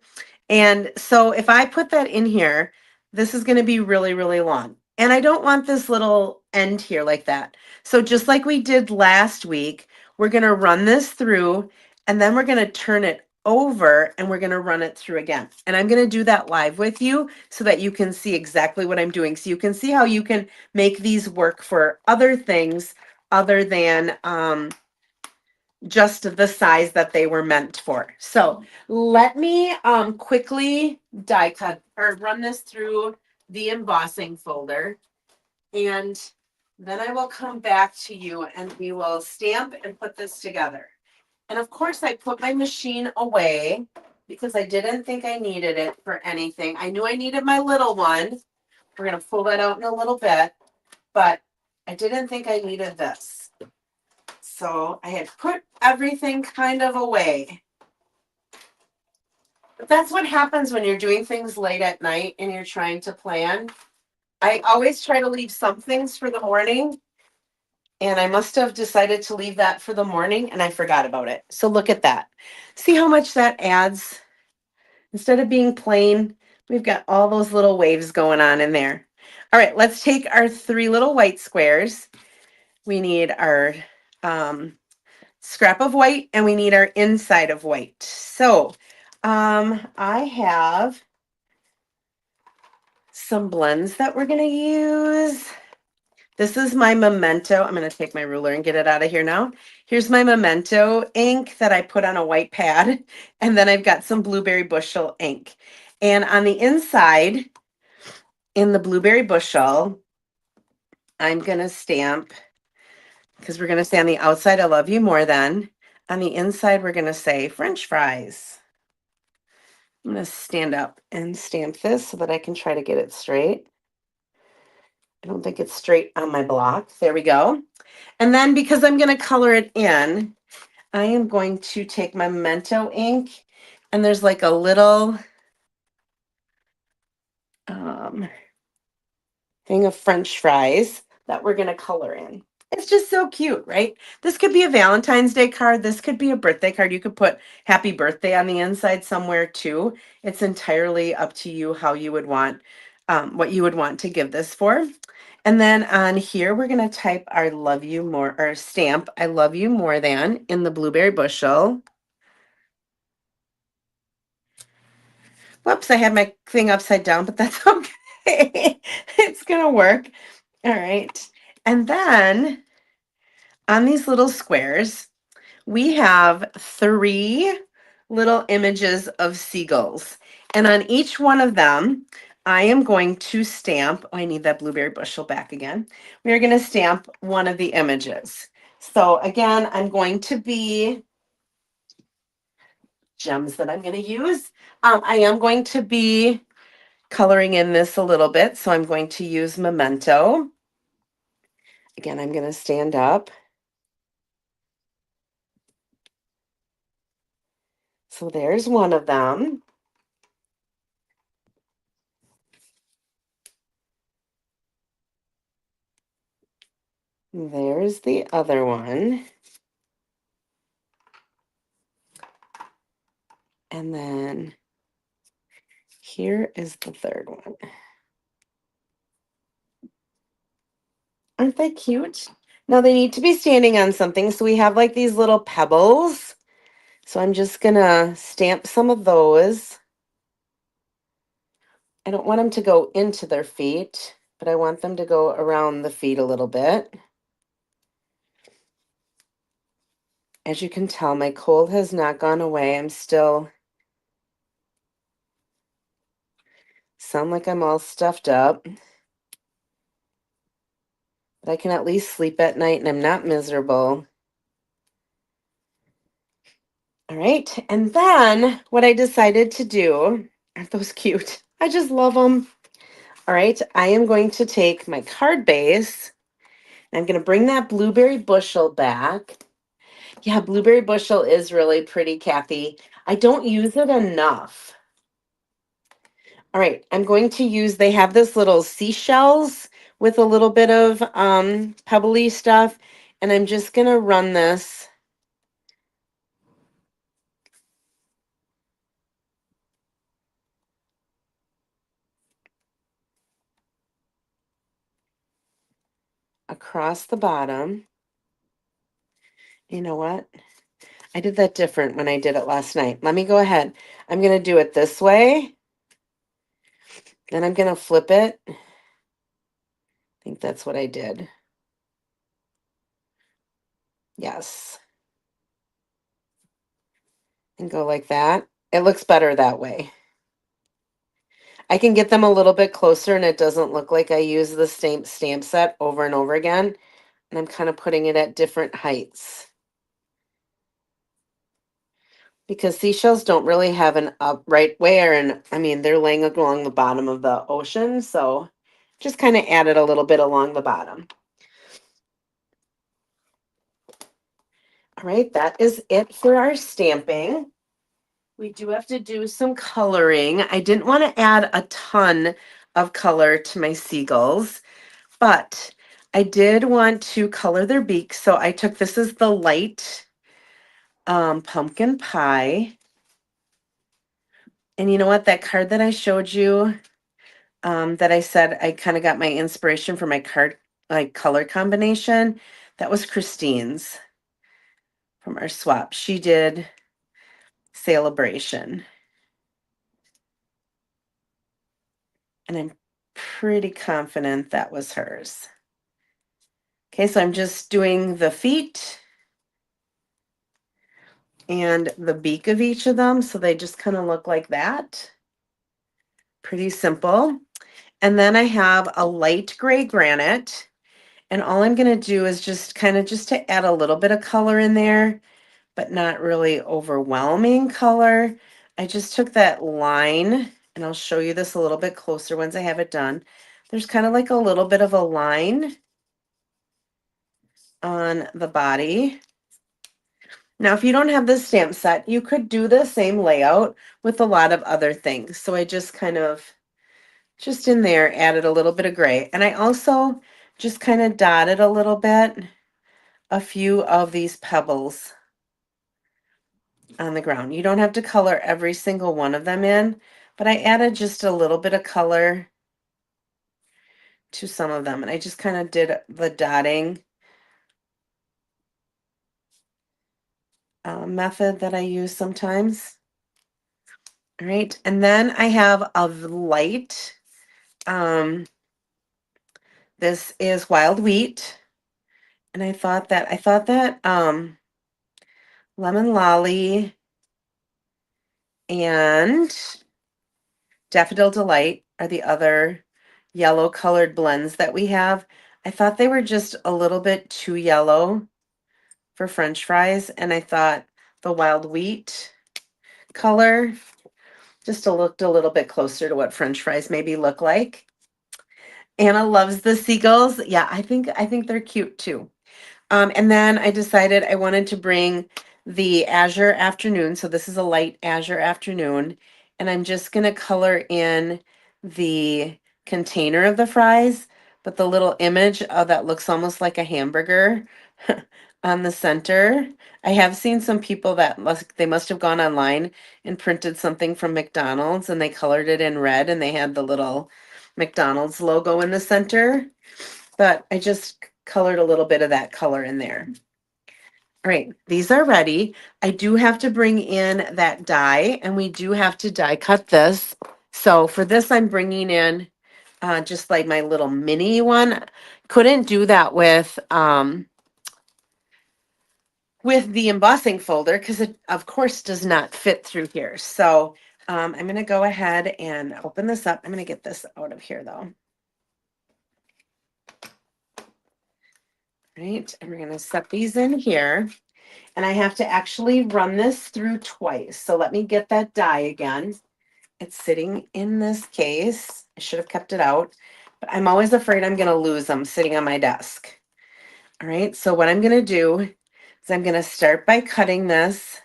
And so if I put that in here, this is going to be really, really long. And I don't want this little end here like that. So just like we did last week, we're going to run this through, and then we're going to turn it over, and we're going to run it through again. And I'm going to do that live with you so that you can see exactly what I'm doing. So you can see how you can make these work for other things other than just the size that they were meant for. So let me quickly die cut or run this through the embossing folder, and then I will come back to you and we will stamp and put this together. And of course I put my machine away because I didn't think I needed it for anything. I knew I needed my little one. We're going to pull that out in a little bit, but I didn't think I needed this. So I had put everything kind of away. But that's what happens when you're doing things late at night and you're trying to plan. I always try to leave some things for the morning, and I must have decided to leave that for the morning and I forgot about it. So look at that. See how much that adds? Instead of being plain, we've got all those little waves going on in there. All right, let's take our 3 little white squares. We need our scrap of white, and we need our inside of white. So I have some blends that we're going to use. This is my Memento. I'm going to take my ruler and get it out of here now. Here's my Memento ink that I put on a white pad. And then I've got some Blueberry Bushel ink. And on the inside, in the Blueberry Bushel, I'm going to stamp, because we're going to say on the outside, I love you more than. On the inside, we're going to say French fries. I'm going to stand up and stamp this so that I can try to get it straight. I don't think it's straight on my block. There we go. And then because I'm going to color it in, I am going to take my Memento ink, and there's like a little thing of French fries that we're going to color in. It's just so cute, right? This could be a Valentine's Day card. This could be a birthday card. You could put happy birthday on the inside somewhere too. It's entirely up to you how you would want, what you would want to give this for. And then on here, we're going to type our love you more, or stamp, I love you more than in the blueberry bushel. Whoops, I had my thing upside down, but that's okay. It's going to work. All right. And then on these little squares, we have 3 little images of seagulls. And on each one of them, I am going to stamp, oh, I need that blueberry bushel back again. We are going to stamp one of the images. So again, I'm going to be gems that I'm going to use. I am going to be coloring in this a little bit. So I'm going to use Memento. Again, I'm going to stand up. So there's one of them. There's the other one. And then here is the third one. Aren't they cute? Now they need to be standing on something. So we have like these little pebbles. So I'm just gonna stamp some of those. I don't want them to go into their feet, but I want them to go around the feet a little bit. As you can tell, my cold has not gone away. I'm still sound like I'm all stuffed up. But I can at least sleep at night and I'm not miserable. All right. And then what I decided to do, aren't those cute? I just love them. All right. I am going to take my card base. And I'm going to bring that blueberry bushel back. Yeah, blueberry bushel is really pretty, Kathy. I don't use it enough. All right. I'm going to use, they have this little seashells with a little bit of pebbly stuff. And I'm just going to run this across the bottom. You know what? I did that different when I did it last night. Let me go ahead. I'm going to do it this way. Then I'm going to flip it. I think that's what I did. Yes. And go like that. It looks better that way. I can get them a little bit closer and it doesn't look like I use the stamp set over and over again. And I'm kind of putting it at different heights. Because seashells don't really have an upright wear. And I mean, they're laying along the bottom of the ocean. So just kind of add it a little bit along the bottom. All right, that is it for our stamping. We do have to do some coloring. I didn't want to add a ton of color to my seagulls, but I did want to color their beaks. So I took, this is the light pumpkin pie. And you know what, that card that I showed you, that I said I kind of got my inspiration for my card, like color combination, that was Christine's from our swap. She did Sale-A-Bration. And I'm pretty confident that was hers. Okay, so I'm just doing the feet and the beak of each of them. So they just kind of look like that. Pretty simple. And then I have a light gray granite. And all I'm going to do is just kind of just to add a little bit of color in there, but not really overwhelming color. I just took that line, and I'll show you this a little bit closer once I have it done. There's kind of like a little bit of a line on the body. Now, if you don't have this stamp set, you could do the same layout with a lot of other things. So I just kind of just in there, added a little bit of gray. And I also just kind of dotted a little bit, a few of these pebbles on the ground. You don't have to color every single one of them in, but I added just a little bit of color to some of them. And I just kind of did the dotting method that I use sometimes. All right, and then I have a light. This is wild wheat, and I thought that lemon lolly and daffodil delight are the other yellow colored blends that we have. I thought they were just a little bit too yellow for French fries, and I thought the wild wheat color just looked a little bit closer to what French fries maybe look like. Anna loves the seagulls. Yeah, I think they're cute too. And then I decided I wanted to bring the Azure Afternoon. So this is a light Azure Afternoon. And I'm just going to color in the container of the fries, but the little image that looks almost like a hamburger on the center. I have seen some people that must have gone online and printed something from McDonald's and they colored it in red and they had the little McDonald's logo in the center, but I just colored a little bit of that color in there. All right, these are ready. I do have to bring in that die, and we do have to die cut this. So for this, I'm bringing in just like my little mini one. Couldn't do that with the embossing folder because it, of course, does not fit through here. So I'm going to go ahead and open this up. I'm going to get this out of here, though. Right, and we're going to set these in here. And I have to actually run this through twice. So let me get that die again. It's sitting in this case. I should have kept it out, but I'm always afraid I'm going to lose them sitting on my desk. All right, so what I'm going to do is I'm going to start by cutting this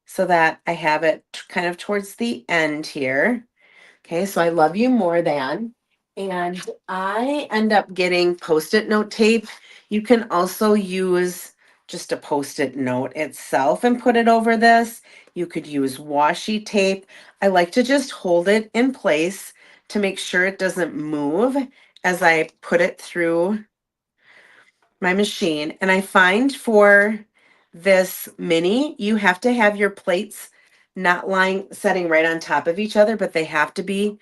so that I have it kind of towards the end here. Okay, so I love you more than. And I end up getting Post-it note tape. You can also use just a Post-it note itself and put it over this. You could use washi tape. I like to just hold it in place to make sure it doesn't move as I put it through my machine. And I find for this mini, you have to have your plates not setting right on top of each other, but they have to be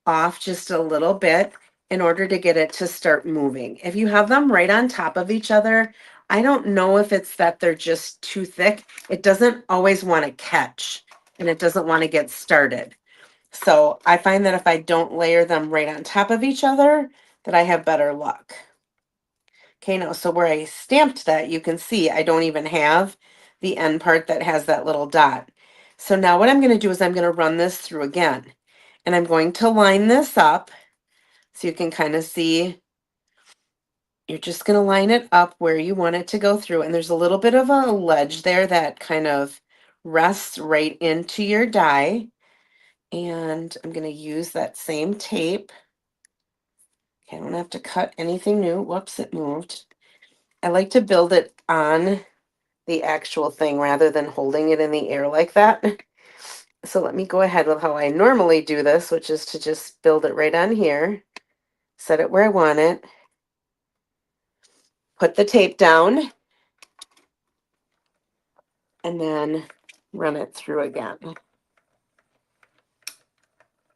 off just a little bit in order to get it to start moving. If you have them right on top of each other, I don't know if it's that they're just too thick. It doesn't always want to catch and it doesn't want to get started. So I find that if I don't layer them right on top of each other, that I have better luck. Okay, now, so where I stamped that, you can see I don't even have the end part that has that little dot. So now what I'm going to do is I'm going to run this through again. And I'm going to line this up so you can kind of see. You're just going to line it up where you want it to go through. And there's a little bit of a ledge there that kind of rests right into your die. And I'm going to use that same tape. Okay, I don't have to cut anything new. Whoops, it moved. I like to build it on the actual thing rather than holding it in the air like that. So let me go ahead with how I normally do this, which is to just build it right on here, set it where I want it, put the tape down, and then run it through again.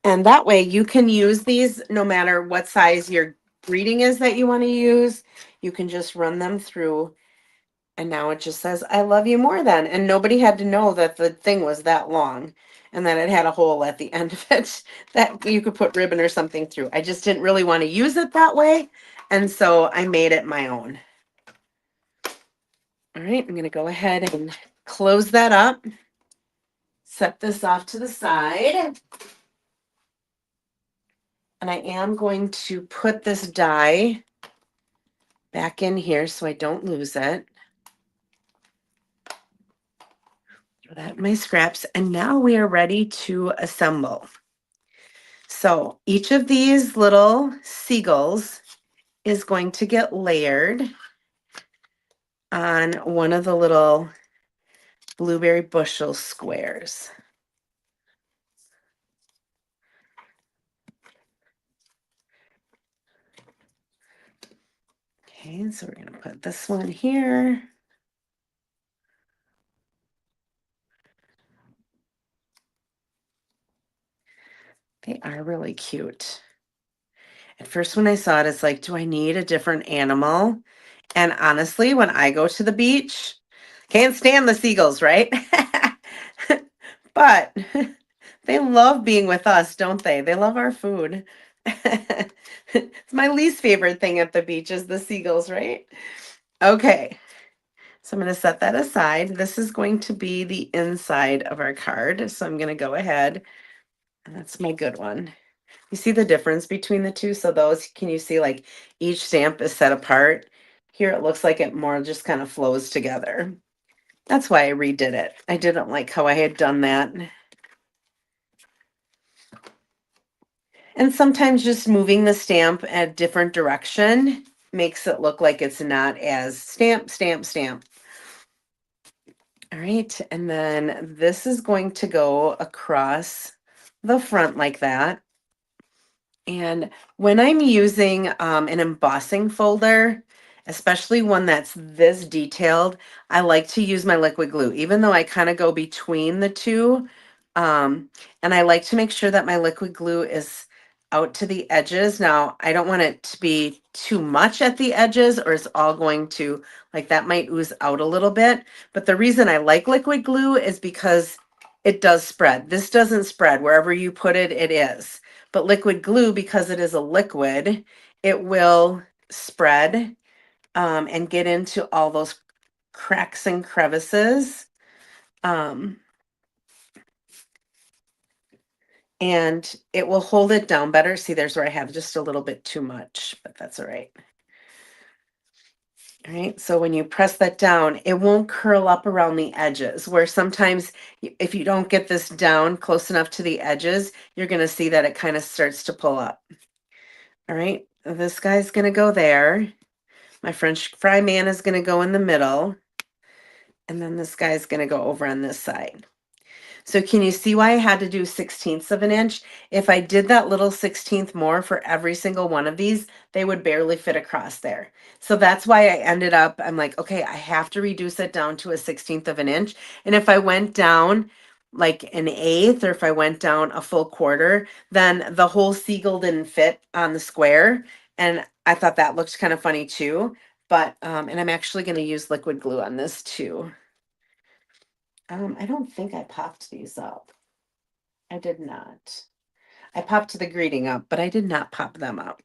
And that way you can use these no matter what size your greeting is that you want to use. You can just run them through. And now it just says, I love you more than. And nobody had to know that the thing was that long and that it had a hole at the end of it that you could put ribbon or something through. I just didn't really want to use it that way. And so I made it my own. All right, I'm going to go ahead and close that up. Set this off to the side. And I am going to put this die back in here so I don't lose it. Throw that in my scraps. And now we are ready to assemble. So each of these little seagulls is going to get layered on one of the little blueberry bushel squares. Okay, so we're going to put this one here. They are really cute. At first, when I saw it, it's like, do I need a different animal? And honestly, when I go to the beach, can't stand the seagulls, right? But they love being with us, don't they? They love our food. It's my least favorite thing at the beach is the seagulls, right? Okay, so I'm going to set that aside. This is going to be the inside of our card. So I'm going to go ahead, and that's my good one. You see the difference between the two? So those, can you see like each stamp is set apart? Here it looks like it more just kind of flows together. That's why I redid it. I didn't like how I had done that. And sometimes just moving the stamp a different direction makes it look like it's not as stamp, stamp, stamp. All right, and then this is going to go across the front like that. And when I'm using an embossing folder, especially one that's this detailed, I like to use my liquid glue, even though I kind of go between the two. And I like to make sure that my liquid glue is out to the edges. Now, I don't want it to be too much at the edges or it's all going to, like that might ooze out a little bit. But the reason I like liquid glue is because it does spread. This doesn't spread. Wherever you put it, it is. But liquid glue, because it is a liquid, it will spread and get into all those cracks and crevices. And it will hold it down better. See, there's where I have just a little bit too much, but that's all right. All right, so when you press that down, it won't curl up around the edges, where sometimes if you don't get this down close enough to the edges, you're going to see that it kind of starts to pull up. All right, this guy's going to go there. My French fry man is going to go in the middle. And then this guy's going to go over on this side. So can you see why I had to do 16ths of an inch? If I did that little 16th more for every single one of these, they would barely fit across there. So that's why I ended up, I'm like, okay, I have to reduce it down to a 16th of an inch. And if I went down like an eighth, or if I went down a full quarter, then the whole seagull didn't fit on the square. And I thought that looked kind of funny too. But, and I'm actually going to use liquid glue on this too. I don't think I popped these up. I did not. I popped the greeting up, but I did not pop them up.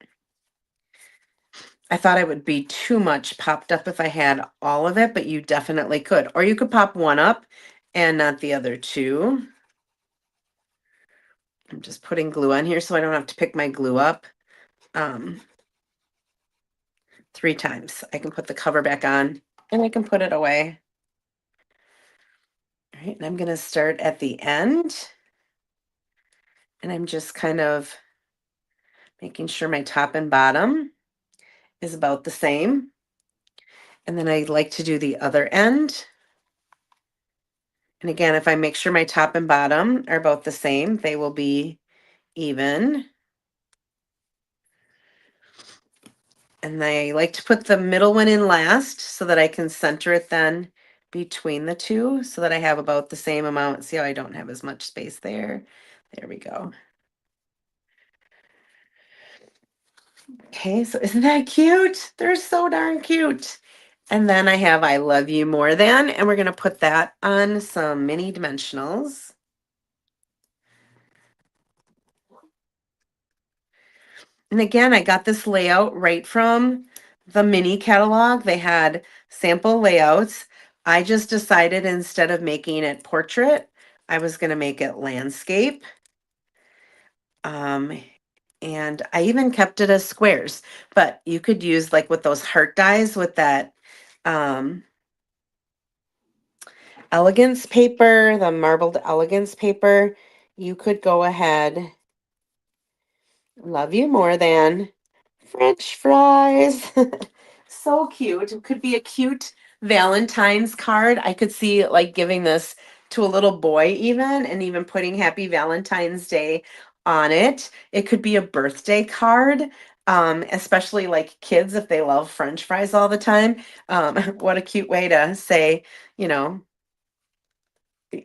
I thought it would be too much popped up if I had all of it, but you definitely could. Or you could pop one up and not the other two. I'm just putting glue on here so I don't have to pick my glue up 3 times. I can put the cover back on and I can put it away. All right, and I'm going to start at the end. And I'm just kind of making sure my top and bottom is about the same. And then I like to do the other end. And again, if I make sure my top and bottom are about the same, they will be even. And I like to put the middle one in last so that I can center it then between the two so that I have about the same amount. See how I don't have as much space there? There we go. Okay, so isn't that cute? They're so darn cute. And then I have I love you more than, and we're going to put that on some mini dimensionals. And again, I got this layout right from the mini catalog. They had sample layouts. I just decided instead of making it portrait, I was going to make it landscape. And I even kept it as squares, but you could use like with those heart dies with that elegance paper, the marbled elegance paper. You could go ahead Love you more than French fries. So cute. It could be a cute Valentine's card. I could see like giving this to a little boy even and even putting Happy Valentine's Day on it. It could be a birthday card. Especially like kids if they love French fries all the time. What a cute way to say, you know,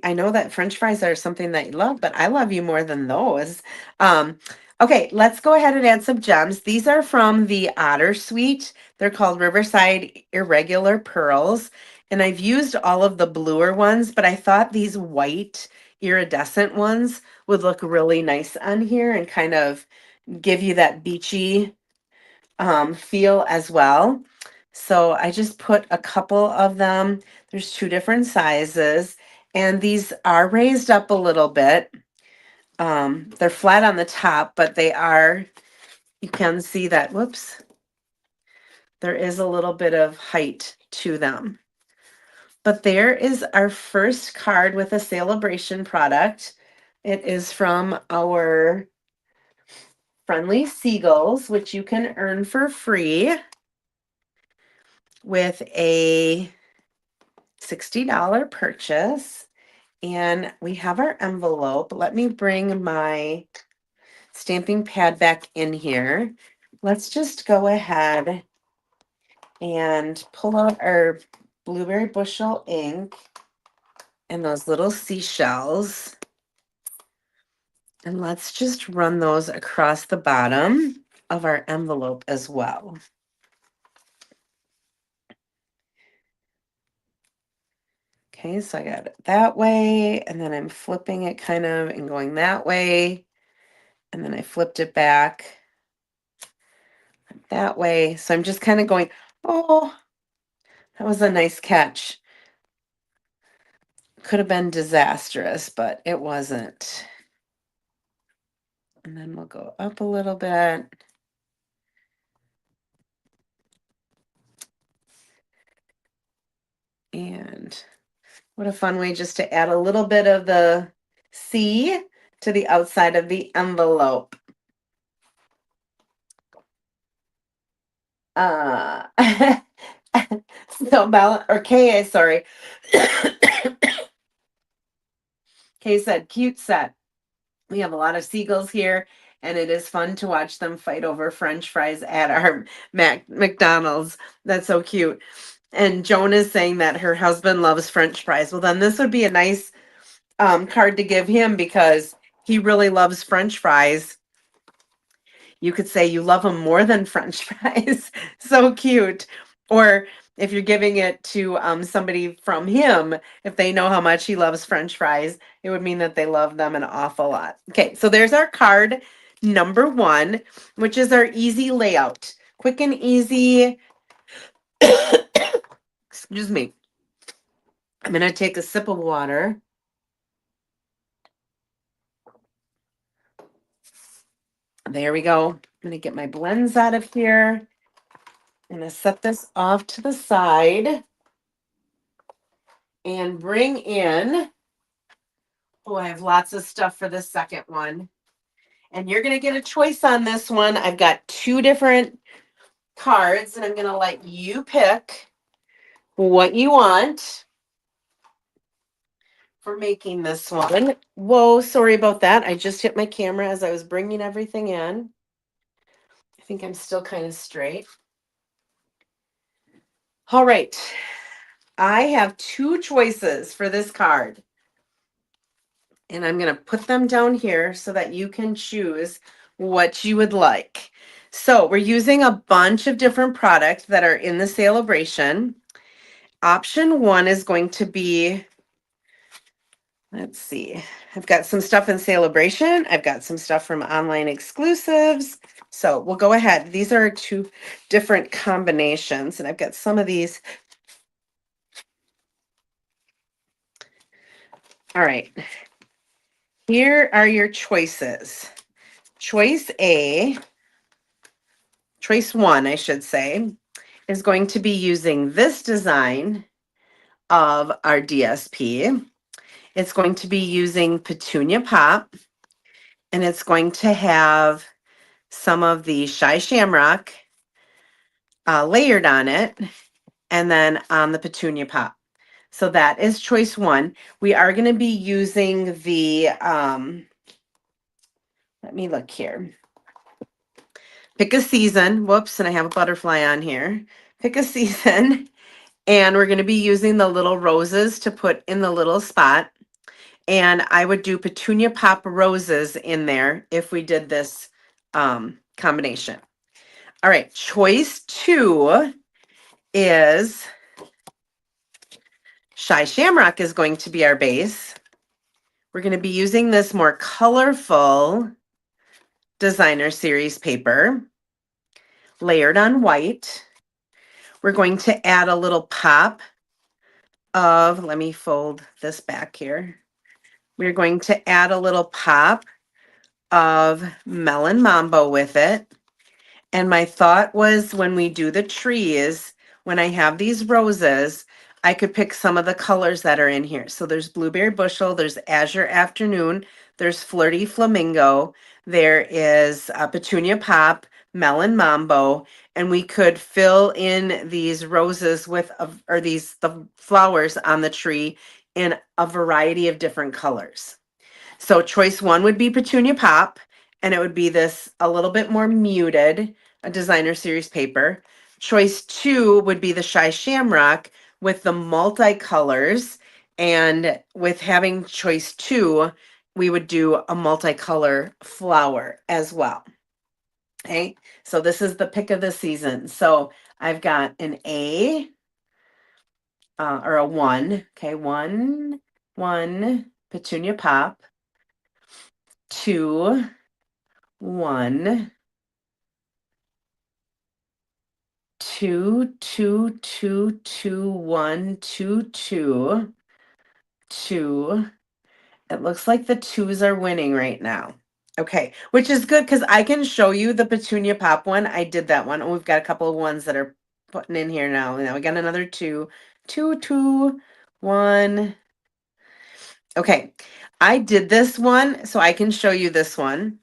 I know that French fries are something that you love, but I love you more than those. Um, okay, let's go ahead and add some gems. These are from the Otter Suite. They're called Riverside Irregular Pearls. And I've used all of the bluer ones, but I thought these white iridescent ones would look really nice on here and kind of give you that beachy feel as well. So I just put a couple of them. There's two different sizes, and these are raised up a little bit. They're flat on the top, but they are, you can see that, whoops, there is a little bit of height to them. But there is our first card with a Sale-A-Bration product. It is from our friendly seagulls, which you can earn for free with a $60 purchase. And we have our envelope. Let me bring my stamping pad back in here. Let's just go ahead and pull out our blueberry bushel ink and those little seashells. And let's just run those across the bottom of our envelope as well. Okay, so I got it that way, and then I'm flipping it kind of and going that way, and then I flipped it back that way. So I'm just kind of going, oh, that was a nice catch. Could have been disastrous, but it wasn't. And then we'll go up a little bit. And what a fun way just to add a little bit of the C to the outside of the envelope. Uh, so Bella, or Kay, sorry. Kay said, cute set. We have a lot of seagulls here, and it is fun to watch them fight over French fries at our McDonald's. That's so cute. And Joan is saying that her husband loves French fries. Well, then this would be a nice card to give him because he really loves French fries. You could say you love him more than French fries. So cute. Or if you're giving it to somebody from him, if they know how much he loves French fries, it would mean that they love them an awful lot. Okay, so there's our card number one, which is our easy layout. Quick and easy. Excuse me. I'm going to take a sip of water. There we go. I'm going to get my blends out of here. I'm going to set this off to the side and bring in, oh, I have lots of stuff for the second one. And you're going to get a choice on this one. I've got two different cards, and I'm going to let you pick what you want for making this one. Whoa, sorry about that. I just hit my camera as I was bringing everything in. I think I'm still kind of straight. All right. I have two choices for this card. And I'm going to put them down here so that you can choose what you would like. So we're using a bunch of different products that are in the Saleabration. Option one is going to be, let's see, I've got some stuff in Saleabration. I've got some stuff from online exclusives. So we'll go ahead. These are two different combinations, and I've got some of these. All right. Here are your choices. Choice one, I should say, is going to be using this design of our DSP. It's going to be using Petunia Pop, and it's going to have some of the Shy Shamrock layered on it, and then on the Petunia Pop. So that is choice one. We are going to be using the, let me look here. Pick a season. Whoops, and I have a butterfly on here. Pick a season. And we're going to be using the little roses to put in the little spot. And I would do Petunia Pop roses in there if we did this combination. All right, choice two is Shy Shamrock is going to be our base. We're going to be using this more colorful designer series paper layered on white. We're going to add a little pop of, let me fold this back here. We're going to add a little pop of Melon Mambo with it. And my thought was when we do the trees, when I have these roses, I could pick some of the colors that are in here. So there's Blueberry Bushel, there's Azure Afternoon, there's Flirty Flamingo, there is Petunia Pop, Melon Mambo, and we could fill in these roses with, or the flowers on the tree in a variety of different colors. So choice one would be Petunia Pop, and it would be this a little bit more muted, a designer series paper. Choice two would be the Shy Shamrock with the multicolors, and with having choice two, we would do a multicolor flower as well. Okay, so this is the pick of the season. So I've got an A or a one. Okay, one, Petunia Pop. 2, 1, 2, 2, 2, 2, 1, 2, 2, 2. It looks like the twos are winning right now. Okay, which is good because I can show you the Petunia Pop one. I did that one. And we've got a couple of ones that are putting in here now. Now we got another 2, 2, 2, 1. Okay, I did this one, so I can show you this one.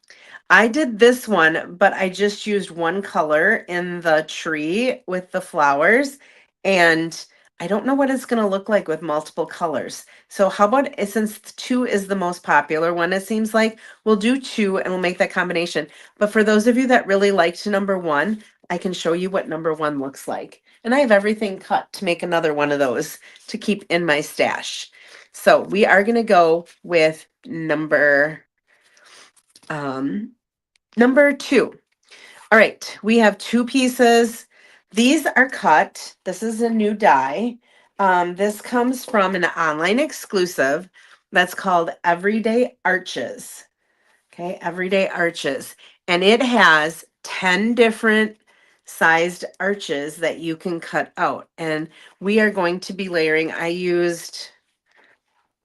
I did this one, but I just used one color in the tree with the flowers, and I don't know what it's going to look like with multiple colors. So how about, since 2 is the most popular one, it seems like, we'll do 2 and we'll make that combination. But for those of you that really liked number 1, I can show you what number 1 looks like. And I have everything cut to make another one of those to keep in my stash. So we are going to go with number 2. All right, we have 2 pieces. These are cut. This is a new die. This comes from an online exclusive that's called Everyday Arches. Okay, Everyday Arches. And it has 10 different sized arches that you can cut out. And we are going to be layering. I used,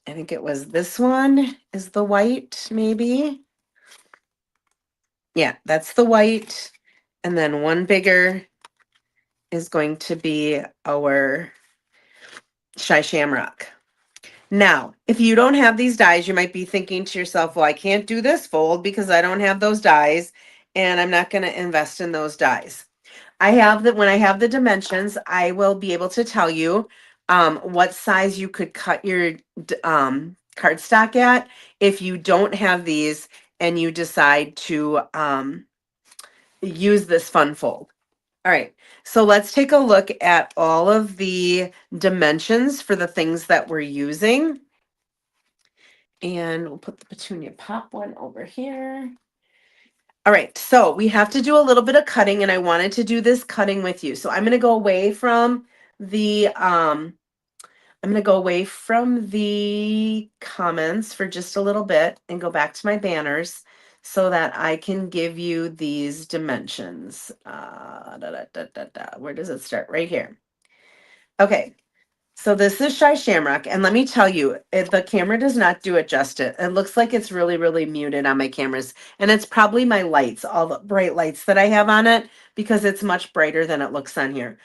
I think it was this one is the white, maybe. Yeah, that's the white. And then one bigger is going to be our Shy Shamrock. Now, if you don't have these dies, you might be thinking to yourself, well, I can't do this fold because I don't have those dies and I'm not going to invest in those dies. I have that when I have the dimensions, I will be able to tell you what size you could cut your cardstock at if you don't have these and you decide to use this fun fold. All right, so let's take a look at all of the dimensions for the things that we're using. And we'll put the Petunia Pop one over here. All right, so we have to do a little bit of cutting, and I wanted to do this cutting with you. So I'm going to go away from the comments for just a little bit and go back to my banners so that I can give you these dimensions. Where does it start? Right here. Okay, so this is Shy Shamrock, and let me tell you, the camera does not do it justice. It looks like it's really, really muted on my cameras, and it's probably my lights, all the bright lights that I have on it, because it's much brighter than it looks on here.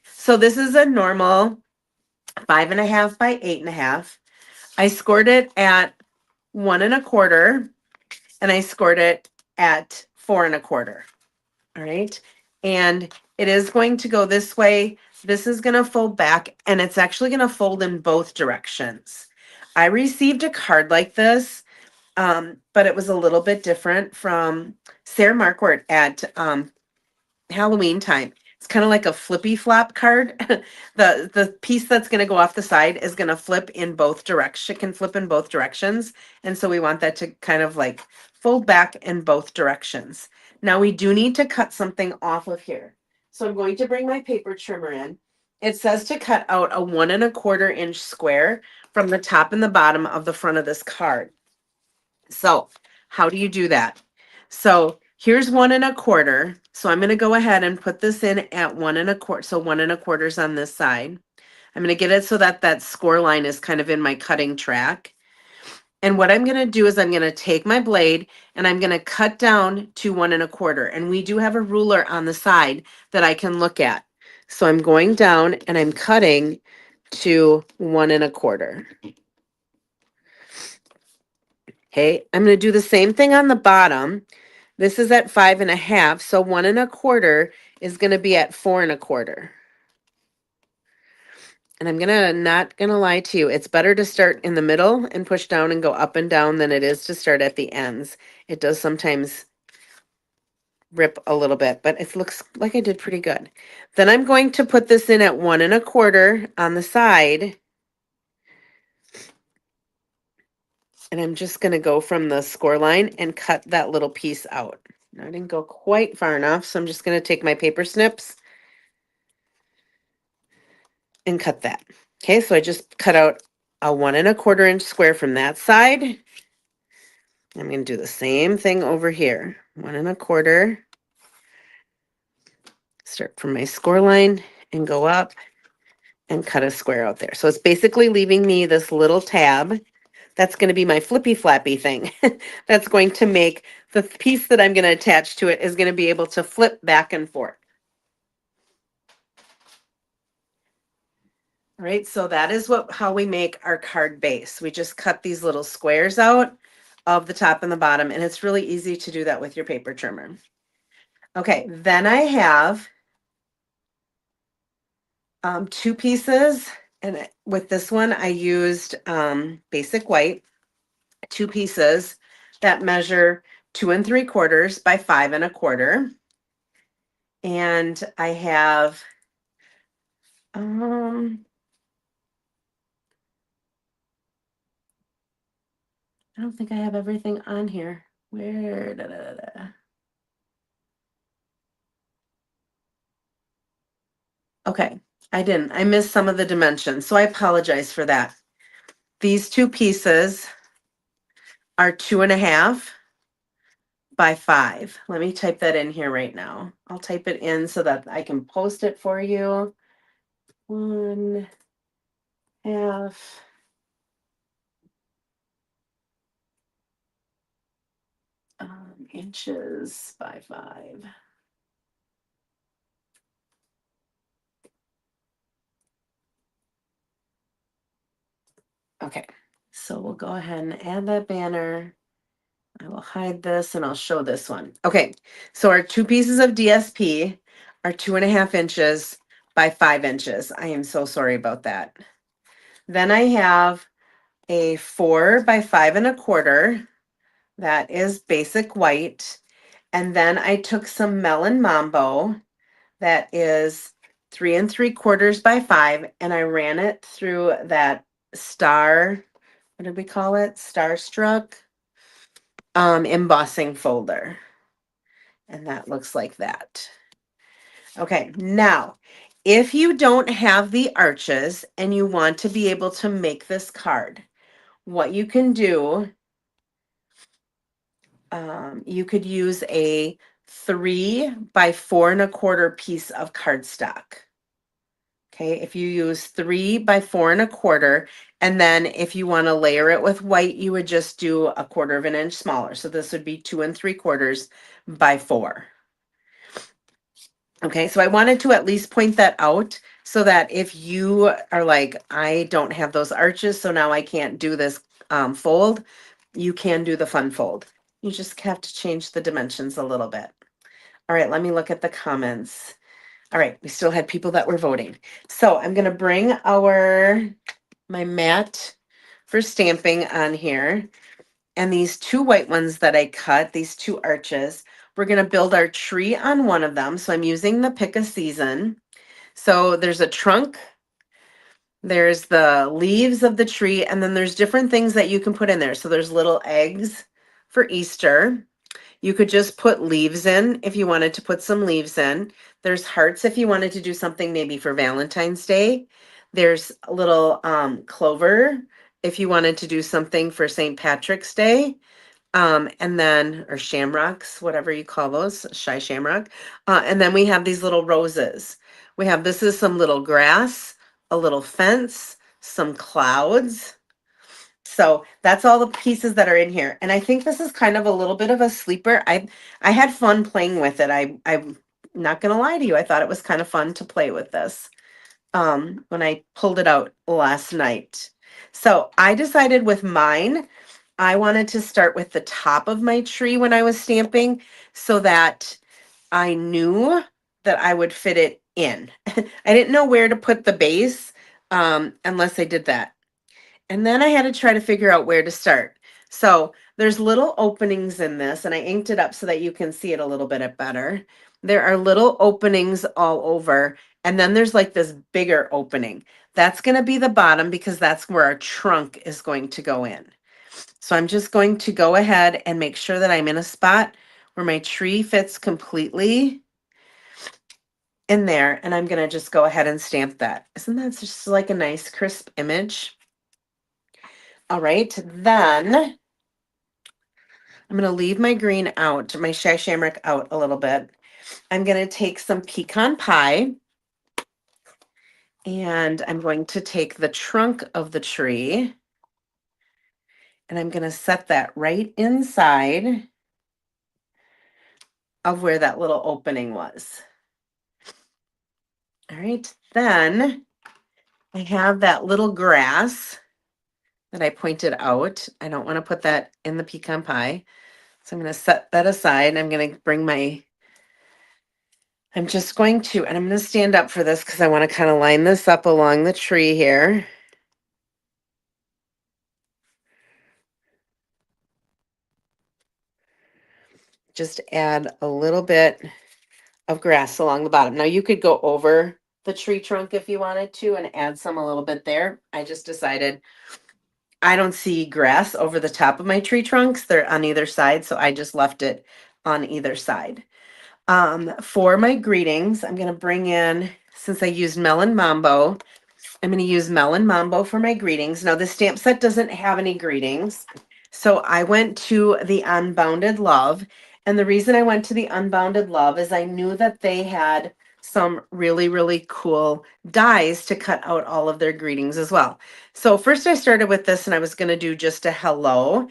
So this is a normal 5.5 by 8.5. I scored it at 1 1/4, and I scored it at 4 1/4. All right. And it is going to go this way. This is going to fold back, and it's actually going to fold in both directions. I received a card like this, but it was a little bit different from Sarah Marquardt at Halloween time. It's kind of like a flippy flop card. The piece that's going to go off the side is going to flip in both directions. It can flip in both directions. And so we want that to kind of like fold back in both directions. Now we do need to cut something off of here. So I'm going to bring my paper trimmer in. It says to cut out a 1 1/4 inch square from the top and the bottom of the front of this card. So how do you do that? So here's 1 1/4. So I'm going to go ahead and put this in at 1 1/4. So 1 1/4 is on this side. I'm going to get it so that that score line is kind of in my cutting track. And what I'm going to do is I'm going to take my blade and I'm going to cut down to 1 1/4. And we do have a ruler on the side that I can look at. So I'm going down and I'm cutting to 1 1/4. Okay, I'm going to do the same thing on the bottom. This is at 5 1/2, so 1 1/4 is going to be at 4 1/4. And I'm not gonna lie to you, it's better to start in the middle and push down and go up and down than it is to start at the ends. It does sometimes rip a little bit, but it looks like I did pretty good. Then I'm going to put this in at 1 1/4 on the side. And I'm just going to go from the score line and cut that little piece out. Now, I didn't go quite far enough, so I'm just going to take my paper snips and cut that. Okay, so I just cut out a 1 1/4 inch square from that side. I'm going to do the same thing over here. 1 1/4. Start from my score line and go up and cut a square out there. So it's basically leaving me this little tab. That's going to be my flippy flappy thing. That's going to make the piece that I'm going to attach to it is going to be able to flip back and forth. All right, so that is how we make our card base. We just cut these little squares out of the top and the bottom, and it's really easy to do that with your paper trimmer. Okay, then I have two pieces, and with this one I used basic white, two pieces that measure 2 3/4 by 5 1/4. And I have I don't think I have everything on here. Where Okay, I didn't. I missed some of the dimensions, so I apologize for that. These two pieces are 2 1/2 by 5. Let me type that in here right now. I'll type it in so that I can post it for you. 1/2 inches by 5. Okay, so we'll go ahead and add that banner. I will hide this and I'll show this one. Okay, so our two pieces of DSP are 2 1/2 inches by 5 inches. I am so sorry about that. Then I have a 4 by 5 1/4. That is basic white. And then I took some Melon Mambo that is 3 3/4 by 5, and I ran it through that star, what did we call it? Starstruck embossing folder. And that looks like that. Okay, now, if you don't have the arches and you want to be able to make this card, what you can do, you could use a 3 by 4 1/4 piece of cardstock. Okay, if you use 3 by 4 1/4, and then if you want to layer it with white, you would just do 1/4 inch smaller. So this would be 2 3/4 by 4. Okay, so I wanted to at least point that out so that if you are like, I don't have those arches, so now I can't do this fold, you can do the fun fold. You just have to change the dimensions a little bit. All right, let me look at the comments. All right, we still had people that were voting. So I'm going to bring my mat for stamping on here. And these two white ones that I cut, these two arches, we're going to build our tree on one of them. So I'm using the pick a season. So there's a trunk, there's the leaves of the tree, and then there's different things that you can put in there. So there's little eggs for Easter. You could just put leaves in if you wanted to put some leaves in. There's hearts if you wanted to do something maybe for Valentine's Day. There's a little clover if you wanted to do something for St. Patrick's Day. And then, or shamrocks, whatever you call those, shy shamrock. And then we have these little roses. This is some little grass, a little fence, some clouds. So that's all the pieces that are in here. And I think this is kind of a little bit of a sleeper. I had fun playing with it. I'm not gonna lie to you. I thought it was kind of fun to play with this when I pulled it out last night. So I decided with mine, I wanted to start with the top of my tree when I was stamping so that I knew that I would fit it in. I didn't know where to put the base unless I did that. And then I had to try to figure out where to start. So there's little openings in this, and I inked it up so that you can see it a little bit better. There are little openings all over, and then there's like this bigger opening. That's going to be the bottom because that's where our trunk is going to go in. So I'm just going to go ahead and make sure that I'm in a spot where my tree fits completely in there, and I'm going to just go ahead and stamp that. Isn't that just like a nice crisp image? All right, then I'm going to leave my green out, my shy shamrock out a little bit. I'm going to take some pecan pie and I'm going to take the trunk of the tree and I'm going to set that right inside of where that little opening was. All right, then I have that little grass that I pointed out. I don't want to put that in the pecan pie. So I'm going to set that aside. I'm going to bring I'm just going to, and I'm going to stand up for this because I want to kind of line this up along the tree here. Just add a little bit of grass along the bottom. Now you could go over the tree trunk if you wanted to and add some a little bit there. I just decided I don't see grass over the top of my tree trunks. They're on either side, so I just left it on either side. For my greetings, I'm going to bring in, since I used Melon Mambo, I'm going to use Melon Mambo for my greetings. Now, the stamp set doesn't have any greetings. So I went to the Unbounded Love. And the reason I went to the Unbounded Love is I knew that they had some really, really cool dies to cut out all of their greetings as well. So first I started with this and I was going to do just a hello.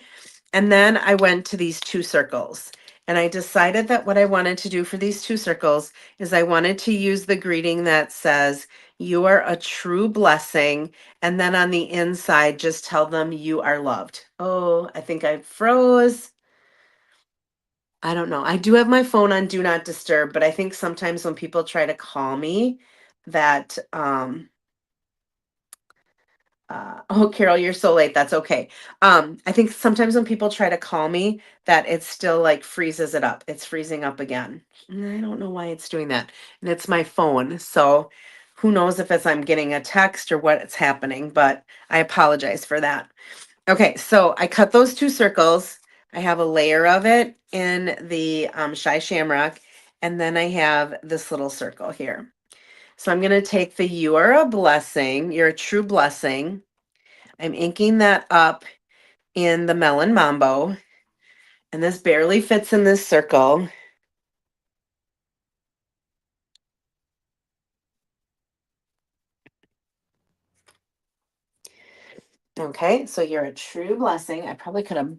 And then I went to these two circles. And I decided that what I wanted to do for these two circles is I wanted to use the greeting that says, "You are a true blessing." And then on the inside, just tell them you are loved. Oh, I think I froze. I don't know. I do have my phone on Do Not Disturb, but I think sometimes when people try to call me that, oh, Carol, you're so late. That's okay. I think sometimes when people try to call me, that it still like freezes it up. It's freezing up again. And I don't know why it's doing that. And it's my phone. So who knows if it's I'm getting a text or what's happening, but I apologize for that. Okay, so I cut those two circles. I have a layer of it in the Shy Shamrock, and then I have this little circle here. So I'm going to take the "You are a blessing, you're a true blessing." I'm inking that up in the Melon Mambo, and this barely fits in this circle. Okay, so you're a true blessing. I probably could have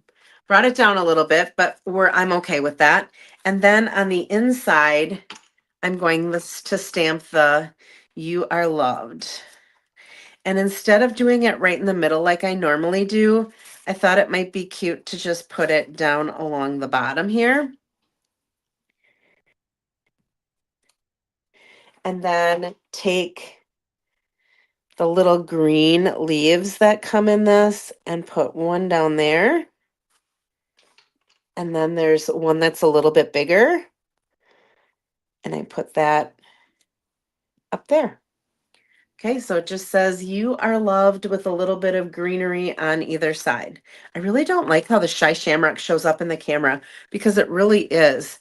brought it down a little bit, but I'm okay with that. And then on the inside, I'm going to stamp the "You are loved." And instead of doing it right in the middle like I normally do, I thought it might be cute to just put it down along the bottom here. And then take the little green leaves that come in this and put one down there. And then there's one that's a little bit bigger. And I put that up there. Okay, so it just says you are loved with a little bit of greenery on either side. I really don't like how the shy shamrock shows up in the camera because it really is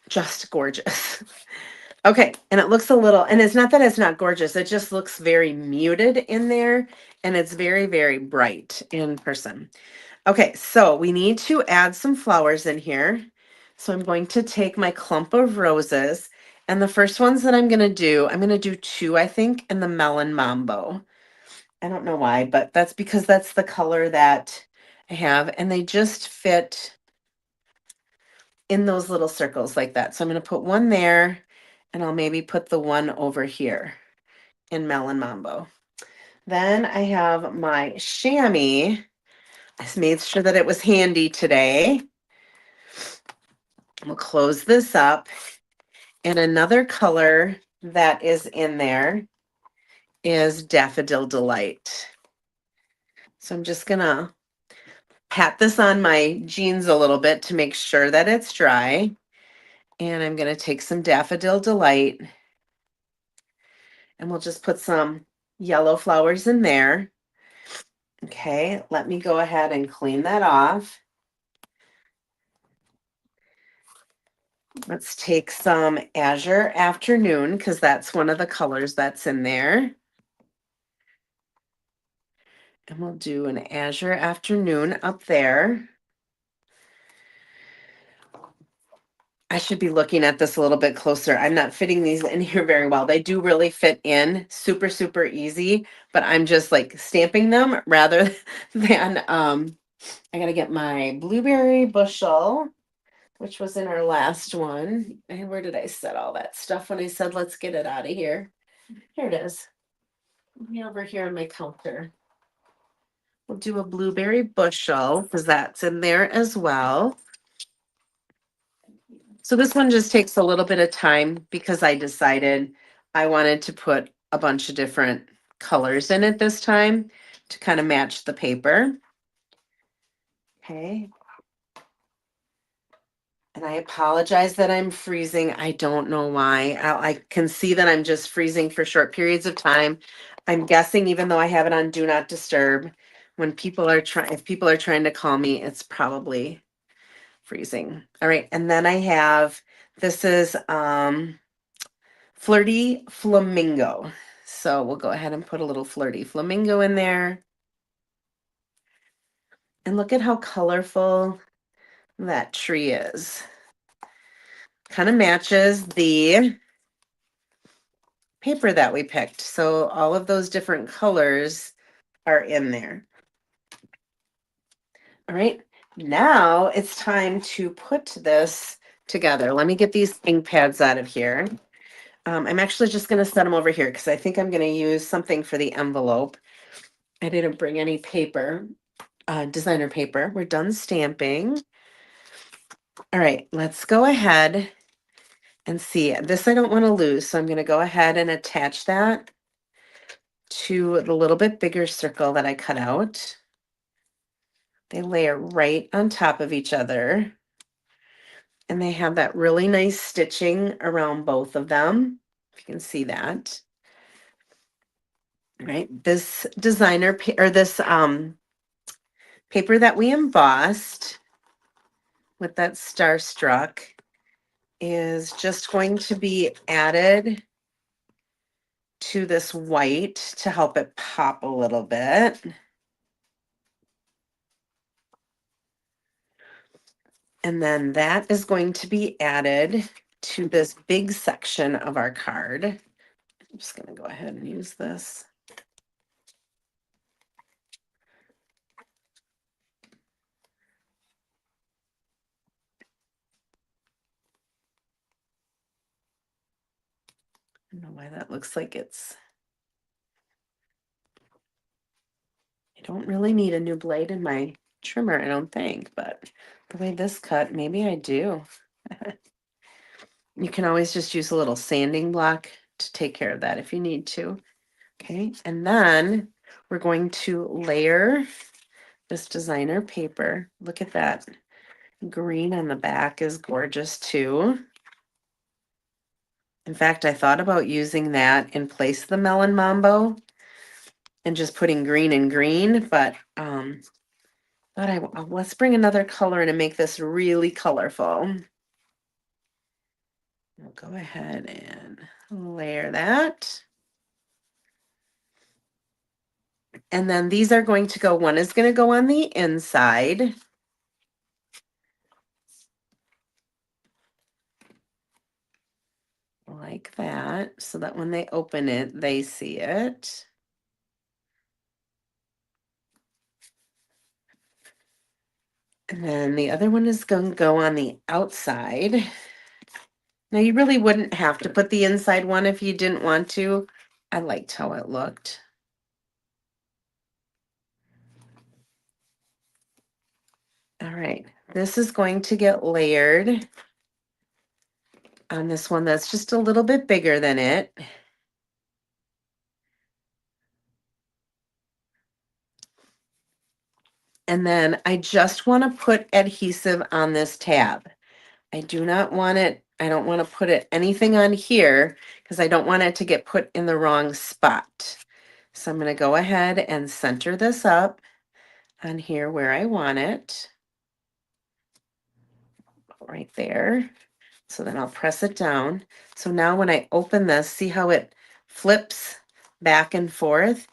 just gorgeous. Okay, and it looks a little, and it's not that it's not gorgeous, it just looks very muted in there, and it's very, very bright in person. Okay, so we need to add some flowers in here. So I'm going to take my clump of roses, and the first ones that I'm going to do two, I think, in the Melon Mambo. I don't know why, but that's because that's the color that I have, and they just fit in those little circles like that. So I'm going to put one there, and I'll maybe put the one over here in Melon Mambo. Then I have my chamois. I made sure that it was handy today. We'll close this up. And another color that is in there is Daffodil Delight. So I'm just gonna pat this on my jeans a little bit to make sure that it's dry. And I'm gonna take some Daffodil Delight and we'll just put some yellow flowers in there. Okay, let me go ahead and clean that off. Let's take some Azure Afternoon because that's one of the colors that's in there. And we'll do an Azure Afternoon up there. I should be looking at this a little bit closer. I'm not fitting these in here very well. They do really fit in super, super easy, but I'm just like stamping them rather than, I gotta get my blueberry bushel, which was in our last one. And where did I set all that stuff when I said, let's get it out of here? Here it is. Over here on my counter. We'll do a blueberry bushel because that's in there as well. So this one just takes a little bit of time because I decided I wanted to put a bunch of different colors in it this time to kind of match the paper. Okay. And I apologize that I'm freezing. I don't know why. I can see that I'm just freezing for short periods of time. I'm guessing even though I have it on Do Not Disturb, when people are trying, if people are trying to call me, it's probably freezing. All right. And then I have, this is Flirty Flamingo. So we'll go ahead and put a little Flirty Flamingo in there. And look at how colorful that tree is. Kind of matches the paper that we picked. So all of those different colors are in there. All right, now it's time to put this together. Let me get these ink pads out of here. I'm actually just going to set them over here because I think I'm going to use something for the envelope. I didn't bring any paper, designer paper. We're done stamping. All right, let's go ahead and see. This I don't want to lose, so I'm going to go ahead and attach that to the little bit bigger circle that I cut out. They layer right on top of each other. And they have that really nice stitching around both of them. If you can see that. All right, this designer or this paper that we embossed with that starstruck is just going to be added to this white to help it pop a little bit. And then that is going to be added to this big section of our card. I'm just going to go ahead and use this. I don't know why that looks like it's, I don't really need a new blade in my trimmer, I don't think, but the way this cut, maybe I do. You can always just use a little sanding block to take care of that if you need to. Okay, and then we're going to layer this designer paper. Look at that. Green on the back is gorgeous too. In fact, I thought about using that in place of the melon mambo and just putting green and green, but thought let's bring another color in and make this really colorful. I'll go ahead and layer that. And then these are going to go, one is going to go on the inside. Like that, so that when they open it, they see it. And then the other one is going to go on the outside. Now you really wouldn't have to put the inside one if you didn't want to. I liked how it looked. All right, this is going to get layered on this one that's just a little bit bigger than it. And then I just want to put adhesive on this tab. I do not want it, I don't want to put it anything on here because I don't want it to get put in the wrong spot. So I'm going to go ahead and center this up on here where I want it. Right there. So then I'll press it down. So now when I open this, see how it flips back and forth?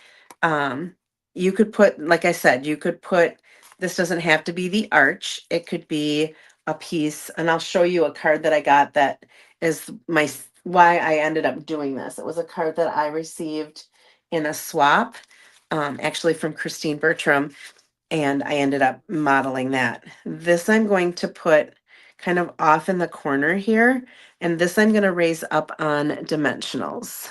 You could put, like I said, you could put, this doesn't have to be the arch. It could be a piece, and I'll show you a card that I got that is why I ended up doing this. It was a card that I received in a swap, actually from Christine Bertram, and I ended up modeling that. This I'm going to put kind of off in the corner here, and this I'm going to raise up on dimensionals.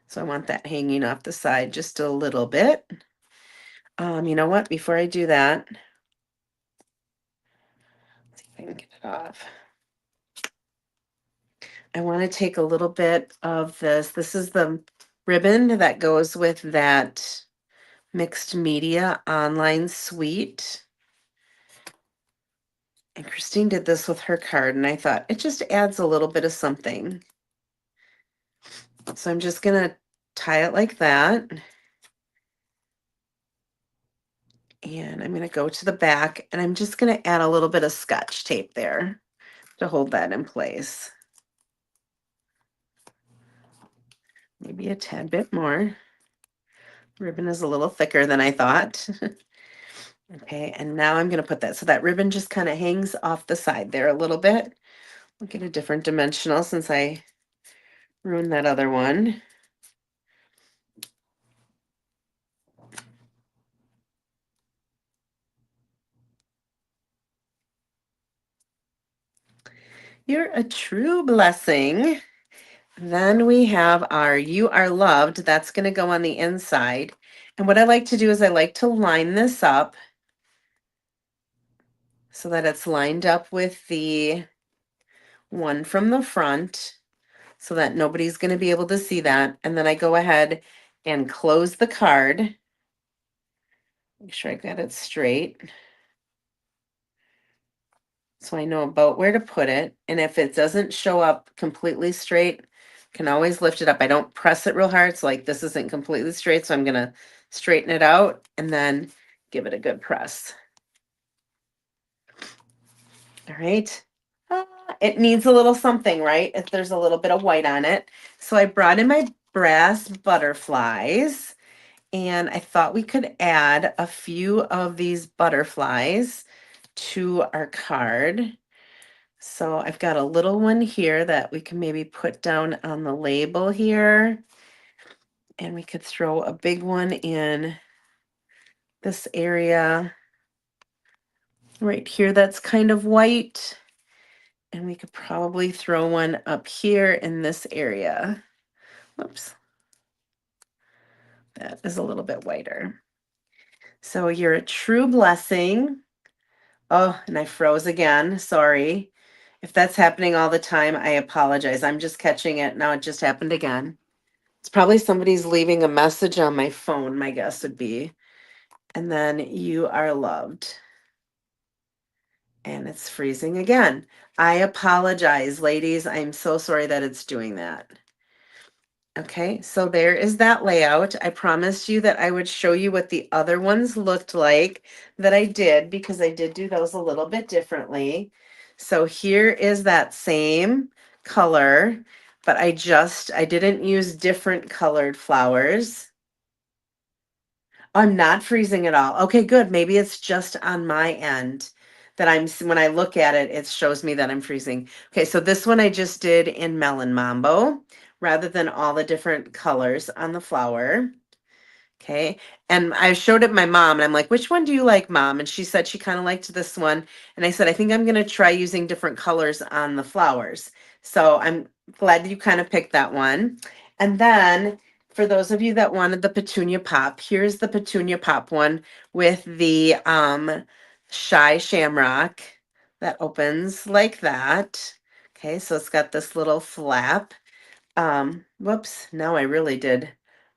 So I want that hanging off the side just a little bit. You know what, before I do that, let's see if I can get it off. I want to take a little bit of this. This is the ribbon that goes with that mixed media online suite. And Christine did this with her card, and I thought it just adds a little bit of something. So I'm just going to tie it like that. And I'm going to go to the back, and I'm just going to add a little bit of Scotch tape there to hold that in place. Maybe a tad bit more. Ribbon is a little thicker than I thought. Okay, and now I'm going to put that, so that ribbon just kind of hangs off the side there a little bit. I'll get a different dimensional since I ruined that other one. You're a true blessing. Then we have our You Are Loved. That's going to go on the inside. And what I like to do is I like to line this up so that it's lined up with the one from the front so that nobody's going to be able to see that. And then I go ahead and close the card. Make sure I got it straight, so I know about where to put it. And if it doesn't show up completely straight, can always lift it up. I don't press it real hard. So like this isn't completely straight. So I'm going to straighten it out and then give it a good press. All right. It needs a little something, right? If there's a little bit of white on it. So I brought in my brass butterflies, and I thought we could add a few of these butterflies to our card. So I've got a little one here that we can maybe put down on the label here. And we could throw a big one in this area right here that's kind of white. And we could probably throw one up here in this area. Whoops. That is a little bit whiter. So you're a true blessing. Oh, and I froze again. Sorry. If that's happening all the time, I apologize. I'm just catching it. Now it just happened again. It's probably somebody's leaving a message on my phone, my guess would be. And then you are loved. And it's freezing again. I apologize, ladies. I'm so sorry that it's doing that. Okay, so there is that layout. I promised you that I would show you what the other ones looked like that I did because I did do those a little bit differently. So here is that same color, but I didn't use different colored flowers. I'm not freezing at all. Okay, good. Maybe it's just on my end that when I look at it, it shows me that I'm freezing. Okay, so this one I just did in Melon Mambo rather than all the different colors on the flower. Okay. And I showed it my mom and I'm like, which one do you like, Mom? And she said she kind of liked this one. And I said, I think I'm going to try using different colors on the flowers. So I'm glad you kind of picked that one. And then for those of you that wanted the petunia pop, here's the petunia pop one with the shy shamrock that opens like that. Okay, so it's got this little flap. Whoops, now I really did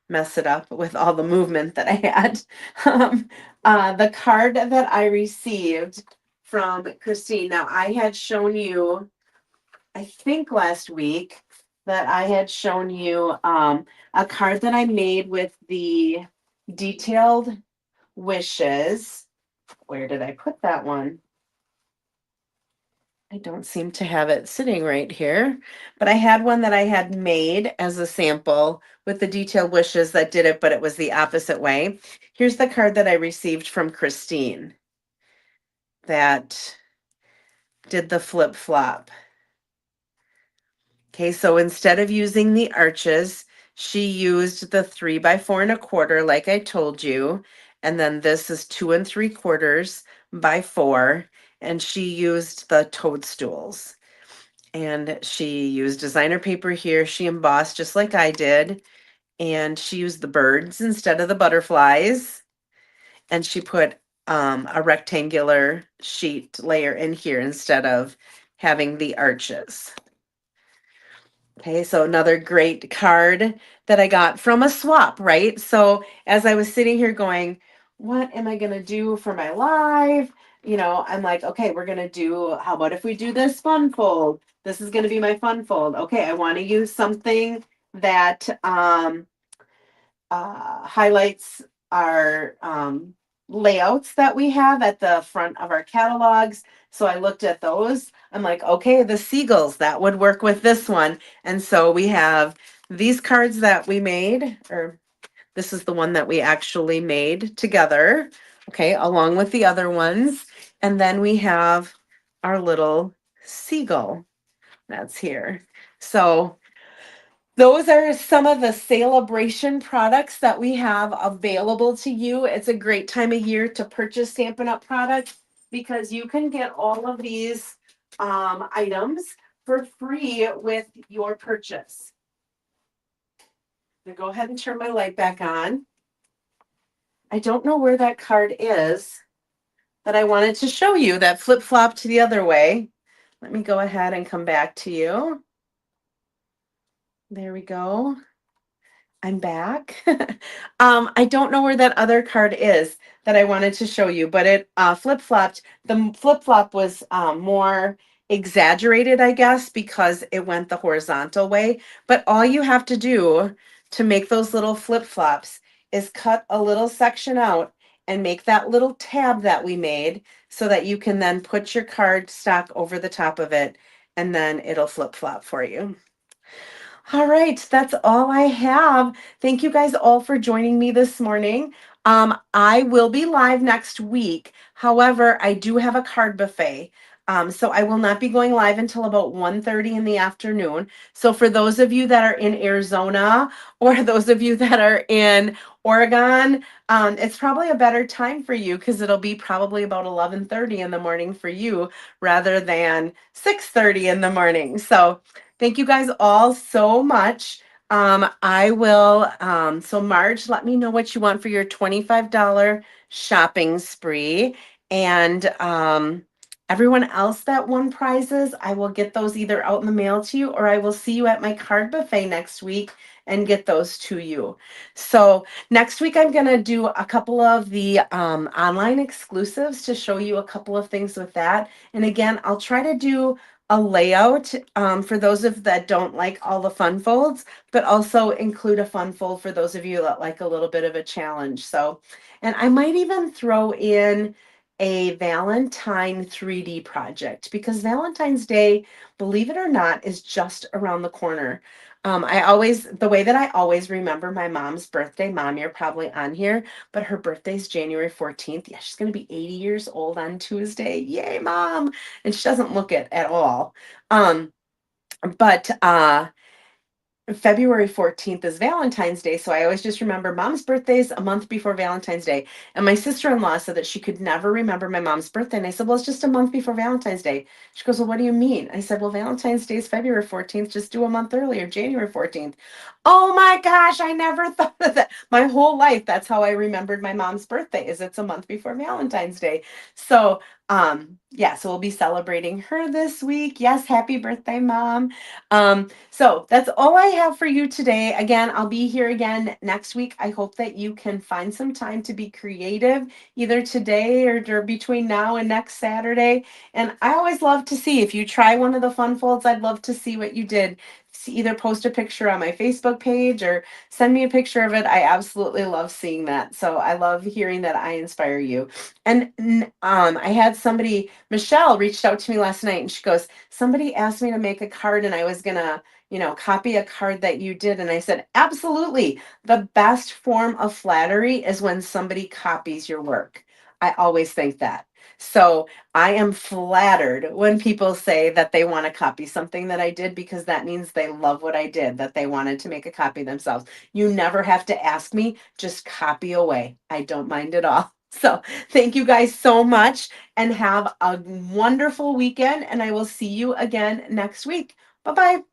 mess it up with all the movement that I had. Um, the card that I received from Christine. Now I had shown you, I think last week, that I had shown you a card that I made with the detailed wishes. Where did I put that one? I don't seem to have it sitting right here, but I had one that I had made as a sample with the detailed wishes that did it, but it was the opposite way. Here's the card that I received from Christine that did the flip flop. Okay, so instead of using the arches, she used the 3 by 4 1/4, like I told you. And then this is 2 3/4 by 4. And she used the toadstools. And she used designer paper here. She embossed just like I did. And she used the birds instead of the butterflies. And she put a rectangular sheet layer in here instead of having the arches. Okay, so another great card that I got from a swap, right? So as I was sitting here going, what am I going to do for my live? I'm like, okay, we're going to do, how about if we do this fun fold? This is going to be my fun fold. Okay, I want to use something that highlights our layouts that we have at the front of our catalogs. So I looked at those. I'm like, okay, the seagulls, that would work with this one. And so we have these cards that we made, or this is the one that we actually made together, okay, along with the other ones. And then we have our little seagull that's here. So those are some of the Sale-A-Bration products that we have available to you. It's a great time of year to purchase Stampin' Up! Products because you can get all of these items for free with your purchase. Now go ahead and turn my light back on. I don't know where that card is that I wanted to show you that flip-flopped the other way. Let me go ahead and come back to you. There we go. I'm back. I don't know where that other card is that I wanted to show you, but it flip-flopped. The flip-flop was more exaggerated, I guess, because it went the horizontal way. But all you have to do to make those little flip-flops is cut a little section out and make that little tab that we made so that you can then put your card stock over the top of it, and then it'll flip-flop for you. All right, that's all I have. Thank you guys all for joining me this morning. I will be live next week. However, I do have a card buffet. So I will not be going live until about 1:30 in the afternoon. So for those of you that are in Arizona or those of you that are in Oregon, it's probably a better time for you because it'll be probably about 11:30 in the morning for you rather than 6:30 in the morning. So thank you guys all so much. I will, so Marge, let me know what you want for your $25 shopping spree. And everyone else that won prizes, I will get those either out in the mail to you or I will see you at my card buffet next week and get those to you. So next week, I'm going to do a couple of the online exclusives to show you a couple of things with that. And again, I'll try to do a layout for those of that don't like all the fun folds, but also include a fun fold for those of you that like a little bit of a challenge. So, and I might even throw in a Valentine 3D project because Valentine's Day, believe it or not, is just around the corner. The way that I always remember my mom's birthday, Mom, you're probably on here, but her birthday's January 14th. Yeah, she's going to be 80 years old on Tuesday. Yay, Mom. And she doesn't look it at all. Um, but February 14th is Valentine's Day, so I always just remember mom's birthday's a month before Valentine's Day. And my sister-in-law said that she could never remember my mom's birthday. And I said, well, it's just a month before Valentine's Day. She goes, well, what do you mean? I said, well, Valentine's Day is February 14th. Just do a month earlier, January 14th. Oh my gosh, I never thought of that. My whole life, that's how I remembered my mom's birthday, is it's a month before Valentine's Day. So, yeah, so we'll be celebrating her this week. Yes, happy birthday, Mom. So that's all I have for you today. Again, I'll be here again next week. I hope that you can find some time to be creative either today or between now and next Saturday. And I always love to see if you try one of the fun folds, I'd love to see what you did. Either post a picture on my Facebook page or send me a picture of it. I absolutely love seeing that. So I love hearing that I inspire you. And I had somebody, Michelle, reached out to me last night and she goes, somebody asked me to make a card and I was gonna, copy a card that you did. And I said, absolutely. The best form of flattery is when somebody copies your work. I always think that. So I am flattered when people say that they want to copy something that I did because that means they love what I did, that they wanted to make a copy themselves. You never have to ask me, just copy away. I don't mind at all. So thank you guys so much and have a wonderful weekend. And I will see you again next week. Bye bye.